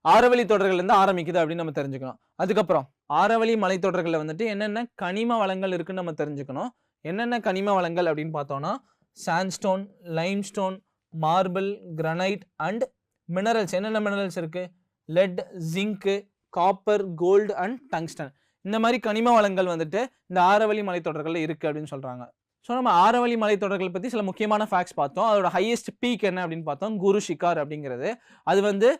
ஆரவழி தொடர்கள் இருந்து ஆரம்பிக்குது அப்படின்னு நம்ம தெரிஞ்சுக்கணும். அதுக்கப்புறம் ஆரவழி மலைத்தொடர்களில் வந்துட்டு என்னென்ன கனிம வளங்கள் இருக்குன்னு நம்ம தெரிஞ்சுக்கணும். என்னென்ன கனிம வளங்கள் அப்படின்னு பார்த்தோம்னா, sandstone, limestone, marble, granite and minerals. என்னென்ன மினரல்ஸ் இருக்கு? Lead, zinc, copper, gold and tungsten. இந்த மாதிரி கனிம வளங்கள் வந்துட்டு இந்த ஆரவழி மலைத்தொடர்களில் இருக்கு அப்படின்னு சொல்றாங்க. ஸோ நம்ம ஆரவழி மலைத்தொடர்கள் பற்றி சில முக்கியமான ஃபேக்ட்ஸ் பார்த்தோம். அதோட ஹையஸ்ட் பீக் என்ன அப்படின்னு பார்த்தோம், குரு ஷிகார் அப்படிங்கிறது. அது வந்து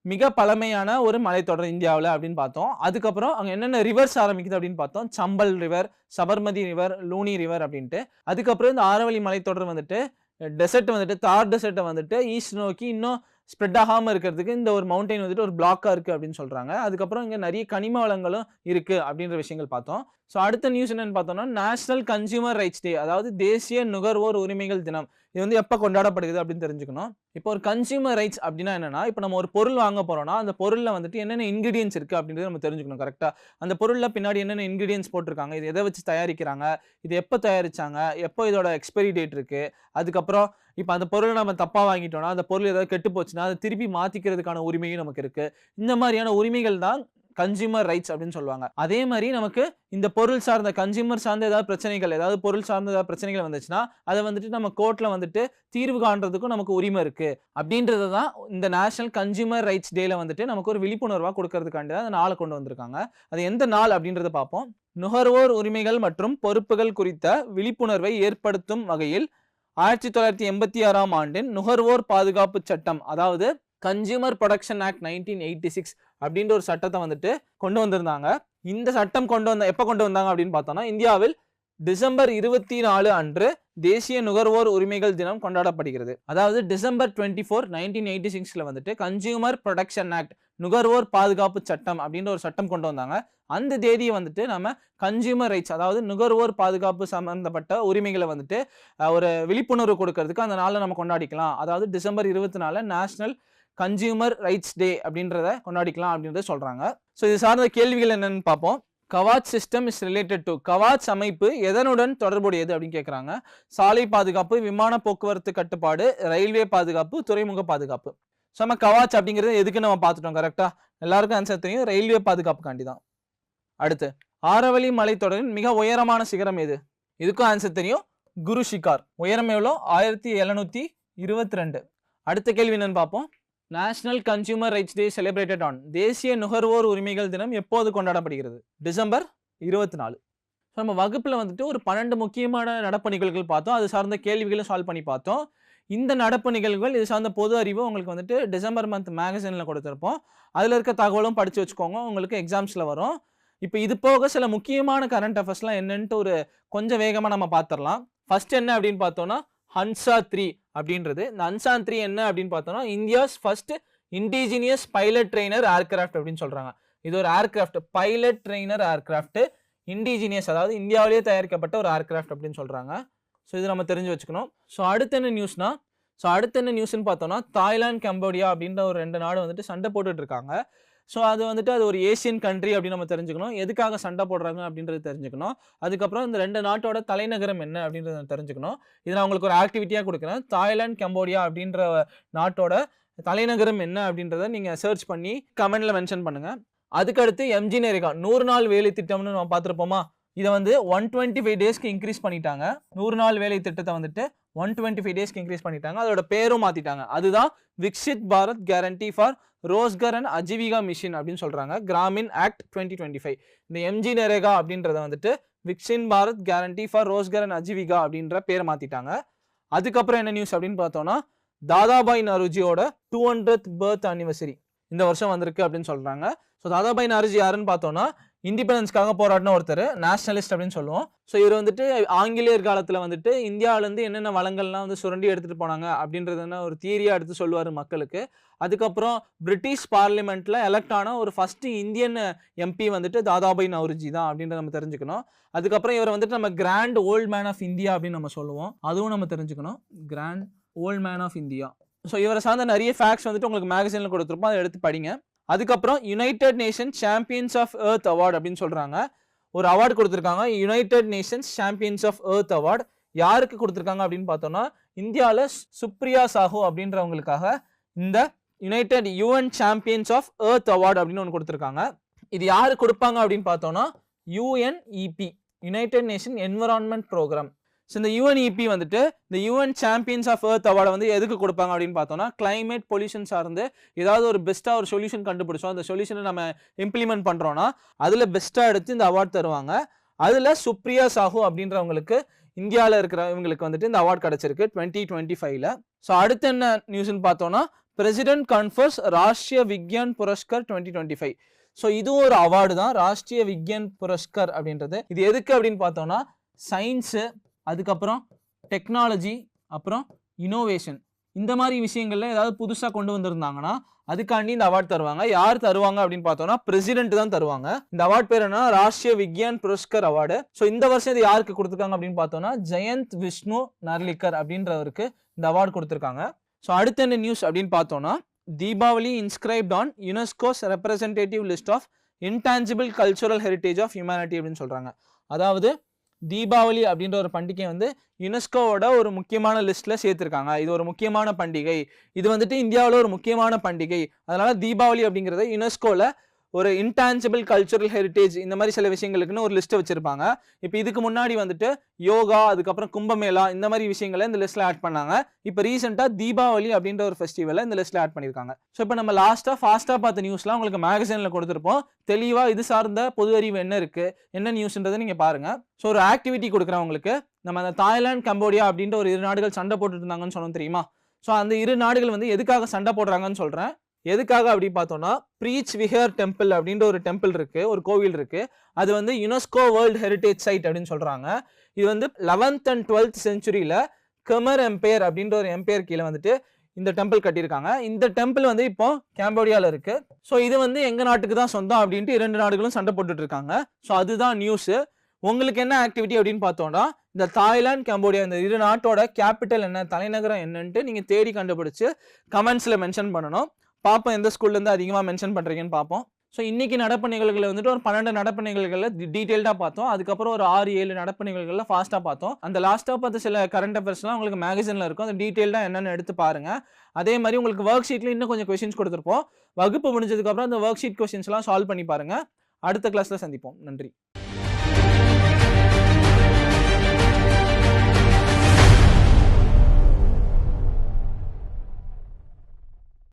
மிக பழமையான ஒரு மலைத்தொடர் இந்தியாவில் அப்படின்னு பார்த்தோம். அதுக்கப்புறம் அங்கே என்னென்ன ரிவர்ஸ் ஆரம்பிக்குது அப்படின்னு பார்த்தோம். சம்பல் river, Sabarmati river, Luni river அப்படின்ட்டு. அதுக்கப்புறம் இந்த ஆரவழி மலைத்தொடர் வந்துட்டு டெசர்ட் வந்துட்டு தார் டெசர்ட்டை வந்துட்டு ஈஸ்ட் நோக்கி இன்னும் ஸ்ப்ரெட் ஆகாமல் இருக்கிறதுக்கு இந்த ஒரு மவுண்டைன் வந்துட்டு ஒரு பிளாக்காக இருக்குது அப்படின்னு சொல்கிறாங்க. அதுக்கப்புறம் இங்கே நிறைய கனிம வளங்களும் இருக்குது அப்படின்ற விஷயங்கள் பார்த்தோம். ஸோ அடுத்த நியூஸ் என்னென்னு பார்த்தோம்னா, நேஷனல் கன்சியூமர் ரைட்ஸ் டே, அதாவது தேசிய நுகர்வோர் உரிமைகள் தினம். இது வந்து எப்போ கொண்டாடப்படுகிறது அப்படின்னு தெரிஞ்சுக்கணும். இப்போ ஒரு கன்சியூமர் ரைட்ஸ் அப்படின்னா என்னன்னா, இப்போ நம்ம ஒரு பொருள் வாங்க போறோம்னா அந்த பொருளில் வந்துட்டு என்னென்ன இன்கிரீடியன்ஸ் இருக்குது அப்படின்றத நம்ம தெரிஞ்சுக்கணும் கரெக்டாக. அந்த பொருளில் பின்னாடி என்னென்ன இன்கிரீடியன்ஸ் போட்டிருக்காங்க, இது எதை வச்சு தயாரிக்கிறாங்க, இது எப்போ தயாரிச்சாங்க, எப்போ இதோட எக்ஸ்பைரி டேட் இருக்குது, அதுக்கப்புறம் இப்போ அந்த பொருளை நம்ம தப்பாக வாங்கிட்டோம்னா அந்த பொருள் ஏதாவது கெட்டு போச்சுன்னா அதை திருப்பி மாற்றிக்கிறதுக்கான உரிமையும் நமக்கு இருக்குது. இந்த மாதிரியான உரிமைகள் தான் கன்சியூமர் ரைட்ஸ் அப்படின்னு சொல்லுவாங்க. அதே மாதிரி நமக்கு இந்த பொருள் சார்ந்த கன்சியூமர் சார்ந்த ஏதாவது பிரச்சனைகள், ஏதாவது பொருள் சார்ந்த ஏதாவது பிரச்சனைகள் வந்துச்சுன்னா அதை வந்துட்டு நம்ம கோர்ட்ல வந்துட்டு தீர்வு காண்றதுக்கும் நமக்கு உரிமை இருக்கு அப்படின்றது தான் இந்த நேஷனல் கன்சியூமர் ரைட்ஸ் டேல வந்துட்டு நமக்கு ஒரு விழிப்புணர்வாக கொடுக்கறதுக்காண்டி தான் அந்த நாளை கொண்டு வந்திருக்காங்க. அது எந்த நாள் அப்படின்றத பார்ப்போம். நுகர்வோர் உரிமைகள் மற்றும் பொறுப்புகள் குறித்த விழிப்புணர்வை ஏற்படுத்தும் வகையில் 1986ஆம் ஆண்டின் நுகர்வோர் பாதுகாப்பு சட்டம், அதாவது கன்சியூமர் ப்ரொடக்ஷன் ஆக்ட் 1986 அப்படின்ற ஒரு சட்டத்தை வந்துட்டு கொண்டு வந்திருந்தாங்க. இந்த சட்டம் எப்போ கொண்டு வந்தாங்க அப்படின்னு பார்த்தோம்னா, இந்தியாவில் டிசம்பர் 24 அன்று தேசிய நுகர்வோர் உரிமைகள் தினம் கொண்டாடப்படுகிறது. அதாவது டிசம்பர் 24, 1986ல வந்துட்டு கன்சியூமர் ப்ரொடக்ஷன் ஆக்ட், நுகர்வோர் பாதுகாப்பு சட்டம் அப்படின்ற ஒரு சட்டம் கொண்டு வந்தாங்க. அந்த தேதியை வந்துட்டு நம்ம கன்சியூமர் ரைட்ஸ், அதாவது நுகர்வோர் பாதுகாப்பு சம்பந்தப்பட்ட உரிமைகளை வந்துட்டு ஒரு விழிப்புணர்வு கொடுக்கறதுக்கு அந்த நாளை நம்ம கொண்டாடிக்கலாம். அதாவது December 24 national consumer rights day அப்படின்றத கொண்டாடிக்கலாம் அப்படின்றத சொல்றாங்க. ஸோ இது சார்ந்த கேள்விகள் என்னன்னு பார்ப்போம். Kavach system is related to, Kavach அமைப்பு எதனுடன் தொடர்புடையது அப்படின்னு கேட்குறாங்க. சாலை பாதுகாப்பு, விமான போக்குவரத்து கட்டுப்பாடு, ரயில்வே பாதுகாப்பு, துறைமுக பாதுகாப்பு. ஸோ நம்ம கவாச் அப்படிங்கிறது எதுக்கு நம்ம பார்த்துட்டோம் கரெக்டா, எல்லாருக்கும் ஆன்சர் தெரியும், ரயில்வே பாதுகாப்புக்காண்டி தான். அடுத்து ஆரவழி மலைத்தொடரின் மிக உயரமான சிகரம் எது? இதுக்கும் ஆன்சர் தெரியும், குரு ஷிகார். உயரம் எவ்வளோ? 1722. அடுத்த கேள்வி என்னன்னு பார்ப்போம். National consumer rights day celebrated on, தேசிய நுகர்வோர் உரிமைகள் தினம் எப்போது கொண்டாடப்படுகிறது? டிசம்பர் 24. நம்ம வகுப்பில் வந்துட்டு ஒரு 12 முக்கியமான நடப்பு நிகழ்வுகள் பார்த்தோம். அது சார்ந்த கேள்விகளும் சால்வ் பண்ணி பார்த்தோம். இந்த நடப்பு நிகழ்வுகள் இது சார்ந்த பொது அறிவு உங்களுக்கு வந்துட்டு டிசம்பர் மந்த் மேகசினில் கொடுத்துருப்போம். அதில் இருக்க தகவலும் படித்து வச்சுக்கோங்க, உங்களுக்கு எக்ஸாம்ஸில் வரும். இப்போ இது போக சில முக்கியமான கரண்ட் அஃபேர்ஸ்லாம் என்னன்ட்டு ஒரு கொஞ்சம் வேகமாக நம்ம பார்த்துடலாம். ஃபர்ஸ்ட் என்ன அப்படின்னு பார்த்தோம்னா, ஹன்சா 3 அப்படின்றது. இந்த ஹன்சா 3 என்ன அப்படின்னு பார்த்தோம்னா, India's first indigenous pilot trainer aircraft அப்படின்னு சொல்றாங்க. இது ஒரு aircraft, pilot trainer aircraft, indigenous, அதாவது இந்தியாவிலேயே தயாரிக்கப்பட்ட ஒரு ஏர்கிராஃப்ட் அப்படின்னு சொல்றாங்க. ஸோ இது நம்ம தெரிஞ்சு வச்சுக்கணும். ஸோ அடுத்து என்ன நியூஸ்னு பார்த்தோம்னா, தாய்லாந்து, கம்போடியா அப்படின்ற ஒரு 2 நாடு வந்துட்டு சண்டை போட்டுட்டு இருக்காங்க. ஸோ அது வந்துட்டு அது ஒரு ஏசியன் கண்ட்ரி அப்படின்னு நம்ம தெரிஞ்சுக்கணும். எதுக்காக சண்டை போடுறாங்க அப்படின்றது தெரிஞ்சுக்கணும். அதுக்கப்புறம் இந்த 2 நாட்டோட தலைநகரம் என்ன அப்படின்றத தெரிஞ்சுக்கணும். இதை நான் உங்களுக்கு ஒரு ஆக்டிவிட்டியாக கொடுக்குறேன். தாய்லாந்து, கம்போடியா அப்படின்ற நாட்டோட தலைநகரம் என்ன அப்படின்றத நீங்கள் சர்ச் பண்ணி கமெண்ட்ல மென்ஷன் பண்ணுங்க. அதுக்கடுத்து எம்ஜி நரேகா 100 நாள் வேலை திட்டம்னு நம்ம பார்த்துருப்போமா, இதை வந்து 125 டேஸ்க்கு இன்க்ரீஸ் பண்ணிட்டாங்க. 100 நாள் வேலை திட்டத்தை வந்துட்டு 125 டேஸ்க்கு இன்க்ரீஸ் பண்ணிட்டாங்க. அதோட பேரும் மாற்றிட்டாங்க. அதுதான் Viksit Bharat guarantee for Rozgar and Ajeevika mission அப்படின்னு சொல்றாங்க. கிராமின் ஆக்ட் 2025. இந்த எம்ஜி நரேகா அப்படின்றத வந்துட்டு Viksit Bharat guarantee for Rozgar and Ajeevika அப்படின்ற பேரை மாத்திட்டாங்க. அதுக்கப்புறம் என்ன நியூஸ் அப்படின்னு பார்த்தோம்னா, தாதாபாய் நருஜியோட 200th பர்த் அனிவர்சரி இந்த வருஷம் வந்திருக்கு அப்படின்னு சொல்றாங்க. ஸோ தாதாபாய் நருஜி யாருன்னு பார்த்தோம்னா, இண்டிபெண்டன்ஸ்க்காக போராடின ஒருத்தர், நேஷனலிஸ்ட் அப்படின்னு சொல்லுவோம். ஸோ இவர் வந்துட்டு ஆங்கிலேயர் காலத்தில் வந்துட்டு இந்தியாவிலேருந்து என்னென்ன வளங்கள்லாம் வந்து சுரண்டி எடுத்துகிட்டு போனாங்க அப்படின்றதுனா ஒரு தியரியாக எடுத்து சொல்லுவார் மக்களுக்கு. அதுக்கப்புறம் பிரிட்டிஷ் பார்லிமெண்ட்டில் எலெக்ட் ஆன ஒரு ஃபஸ்ட்டு இந்தியன் எம்பி வந்துட்டு தாதாபாய் நௌரோஜி தான் அப்படின்றத நம்ம தெரிஞ்சுக்கணும். அதுக்கப்புறம் இவர் வந்துட்டு நம்ம grand old man of India அப்படின்னு நம்ம சொல்லுவோம், அதுவும் நம்ம தெரிஞ்சுக்கணும், grand old man of India. So இவரை சார்ந்த நிறைய ஃபேக்ட்ஸ் வந்துட்டு உங்களுக்கு மேகசினில் கொடுத்துருப்போம், அதை எடுத்து படிங்க. அதுக்கப்புறம் United Nation champions of Earth award அப்படின்னு சொல்றாங்க. ஒரு அவார்டு கொடுத்துருக்காங்க, United Nations champions of Earth award. யாருக்கு கொடுத்துருக்காங்க அப்படின்னு பார்த்தோம்னா, இந்தியாவில் சுப்ரியா சாஹூ அப்படின்றவங்களுக்காக இந்த United UN champions of Earth award அப்படின்னு ஒன்று கொடுத்துருக்காங்க. இது யாரு கொடுப்பாங்க அப்படின்னு பார்த்தோம்னா, UNEP, United Nation environment programme. So இந்த யுஎன்இபி வந்துட்டு இந்த யூஎன் சாம்பியன்ஸ் ஆஃப் எர்த் அவார்டை வந்து எதுக்கு கொடுப்பாங்க அப்படின்னு பார்த்தோம்னா, கிளைமேட் பொல்யூஷன் சார்ந்து ஏதாவது ஒரு பெஸ்ட்டாக ஒரு சொல்யூஷன் கண்டுபிடிச்சோம், அந்த சொல்யூஷனை நம்ம இம்ப்ளிமெண்ட் பண்ணுறோன்னா அதில் பெஸ்ட்டாக எடுத்து இந்த அவார்டு தருவாங்க. அதில் சுப்ரியா சாஹூ அப்படின்றவங்களுக்கு இந்தியாவில் இருக்கிற இவங்களுக்கு வந்துட்டு இந்த அவார்ட் கிடைச்சிருக்கு 2025ல. ஸோ அடுத்து என்ன நியூஸ்ன்னு பார்த்தோம்னா பிரசிடென்ட் கன்ஃபர்ஸ் ராஷ்டிரிய விக்யான் புரஸ்கர் 2025. ஸோ இதுவும் ஒரு அவார்டு தான், ராஷ்டிரிய விக்யான் புரஸ்கர் அப்படின்றது. இது எதுக்கு அப்படின்னு பார்த்தோம்னா சயின்ஸு, அதுக்கப்புறம் டெக்னாலஜி, அப்புறம் இனோவேஷன், இந்த மாதிரி விஷயங்கள்ல ஏதாவது புதுசாக கொண்டு வந்திருந்தாங்கன்னா அதுக்காண்டி இந்த அவார்ட் தருவாங்க. யார் தருவாங்க அப்படின்னு பார்த்தோம்னா பிரசிடென்ட் தான் தருவாங்க. இந்த அவார்ட் பேர் என்ன, ராஷ்டிரிய விக்யான் புரஸ்கர் அவார்டு. ஸோ இந்த வருஷம் இது யாருக்கு கொடுத்துருக்காங்க அப்படின்னு பார்த்தோம்னா ஜெயந்த் விஷ்ணு நர்லிக்கர் அப்படின்றவருக்கு இந்த அவார்டு கொடுத்துருக்காங்க. ஸோ அடுத்த என்ன நியூஸ் அப்படின்னு பார்த்தோம்னா Deepavali inscribed on UNESCO's representative list of intangible cultural heritage of humanity அப்படின்னு சொல்றாங்க. அதாவது தீபாவளி அப்படின்ற ஒரு பண்டிகை வந்து யுனெஸ்கோவோட ஒரு முக்கியமான லிஸ்ட்ல சேர்த்திருக்காங்க. இது ஒரு முக்கியமான பண்டிகை, இது வந்துட்டு இந்தியாவில் ஒரு முக்கியமான பண்டிகை. அதனால தீபாவளி அப்படிங்கிறத யுனெஸ்கோல ஒரு இன்டான்ஜிபிள் கல்ச்சுரல் ஹெரிட்டேஜ் இந்த மாதிரி சில விஷயங்களுக்குன்னு ஒரு லிஸ்ட்டை வச்சிருப்பாங்க. இப்போ இதுக்கு முன்னாடி வந்துட்டு யோகா, அதுக்கப்புறம் கும்பமேளா, இந்த மாதிரி விஷயங்களை இந்த லிஸ்ட்ல ஆட் பண்ணாங்க. இப்போ ரீசெண்டாக தீபாவளி அப்படின்ற ஒரு ஃபெஸ்டிவலை இந்த லிஸ்ட்ல ஆட் பண்ணியிருக்காங்க. ஸோ இப்போ நம்ம ஃபாஸ்ட்டாக பார்த்த நியூஸ்லாம் உங்களுக்கு மேகசினில் கொடுத்துருப்போம். தெளிவாக இது சார்ந்த பொது அறிவு என்ன இருக்கு, என்ன நியூஸ்ன்றதை நீங்கள் பாருங்க. ஸோ ஒரு ஆக்டிவிட்டி கொடுக்குறேன் உங்களுக்கு. நம்ம அந்த தாய்லாந்து, கம்போடியா அப்படின்ற ஒரு 2 நாடுகள் சண்டை போட்டுட்டு இருந்தாங்கன்னு சொன்னோம் தெரியுமா? ஸோ அந்த 2 நாடுகள் வந்து எதுக்காக சண்டை போடுறாங்கன்னு சொல்றேன். எதுக்காக அப்படி பார்த்தோம்னா ப்ரீச் விஹர் டெம்பிள் அப்படின்ற ஒரு டெம்பிள் இருக்கு, ஒரு கோவில் இருக்கு. அது வந்து யுனெஸ்கோ வேர்ல்டு ஹெரிட்டேஜ் சைட் அப்படின்னு சொல்றாங்க. இது வந்து 11th and 12th செஞ்சுரியில Qamar empire அப்படின்ற ஒரு எம்பையர் கீழே வந்துட்டு இந்த டெம்பிள் கட்டியிருக்காங்க. இந்த டெம்பிள் வந்து இப்போ கேம்போடியாவில் இருக்கு. ஸோ இது வந்து எங்க நாட்டுக்கு தான் சொந்தம் அப்படின்ட்டு 2 நாடுகளும் சண்டை போட்டுட்டு இருக்காங்க. ஸோ அதுதான் நியூஸ். உங்களுக்கு என்ன ஆக்டிவிட்டி அப்படின்னு பார்த்தோம்னா இந்த தாய்லாந்து, கம்போடியா இந்த 2 நாட்டோட கேபிட்டல் என்ன, தலைநகரம் என்னன்ட்டு நீங்க தேடி கண்டுபிடிச்சு கமெண்ட்ஸ்ல மென்ஷன் பண்ணணும். பார்ப்போம் எந்த ஸ்கூல்ல இருந்து அதிகமாக மென்ஷன் பண்றீங்கன்னு பார்ப்போம். ஸோ இன்னைக்கு நடப்பு நிகழ்வுகளை வந்துட்டு ஒரு 12 நடப்பு நிகழ்வுகளை டீட்டெயில்டாக பார்த்தோம். அதுக்கப்புறம் ஒரு 6-7 நடப்பு நிகழ்வுகளை ஃபாஸ்ட்டாக பார்த்தோம். அந்த லாஸ்ட்டாக பார்த்த சில கரண்ட் அஃபேர்ஸ்லாம் உங்களுக்கு மேகசினில் இருக்கும். அந்த டீட்டெயில்டாக என்னென்னு எடுத்து பாருங்க. அதே மாதிரி உங்களுக்கு ஒர்க் ஷீட்ல இன்னும் கொஞ்சம் கொஸ்டின்ஸ் கொடுத்துருப்போம். வகுப்பு முடிஞ்சதுக்கப்புறம் அந்த ஒர்க் ஷீட் கொஸ்டின்ஸ்லாம் சால்வ் பண்ணி பாருங்க. அடுத்த கிளாஸ்ல சந்திப்போம். நன்றி.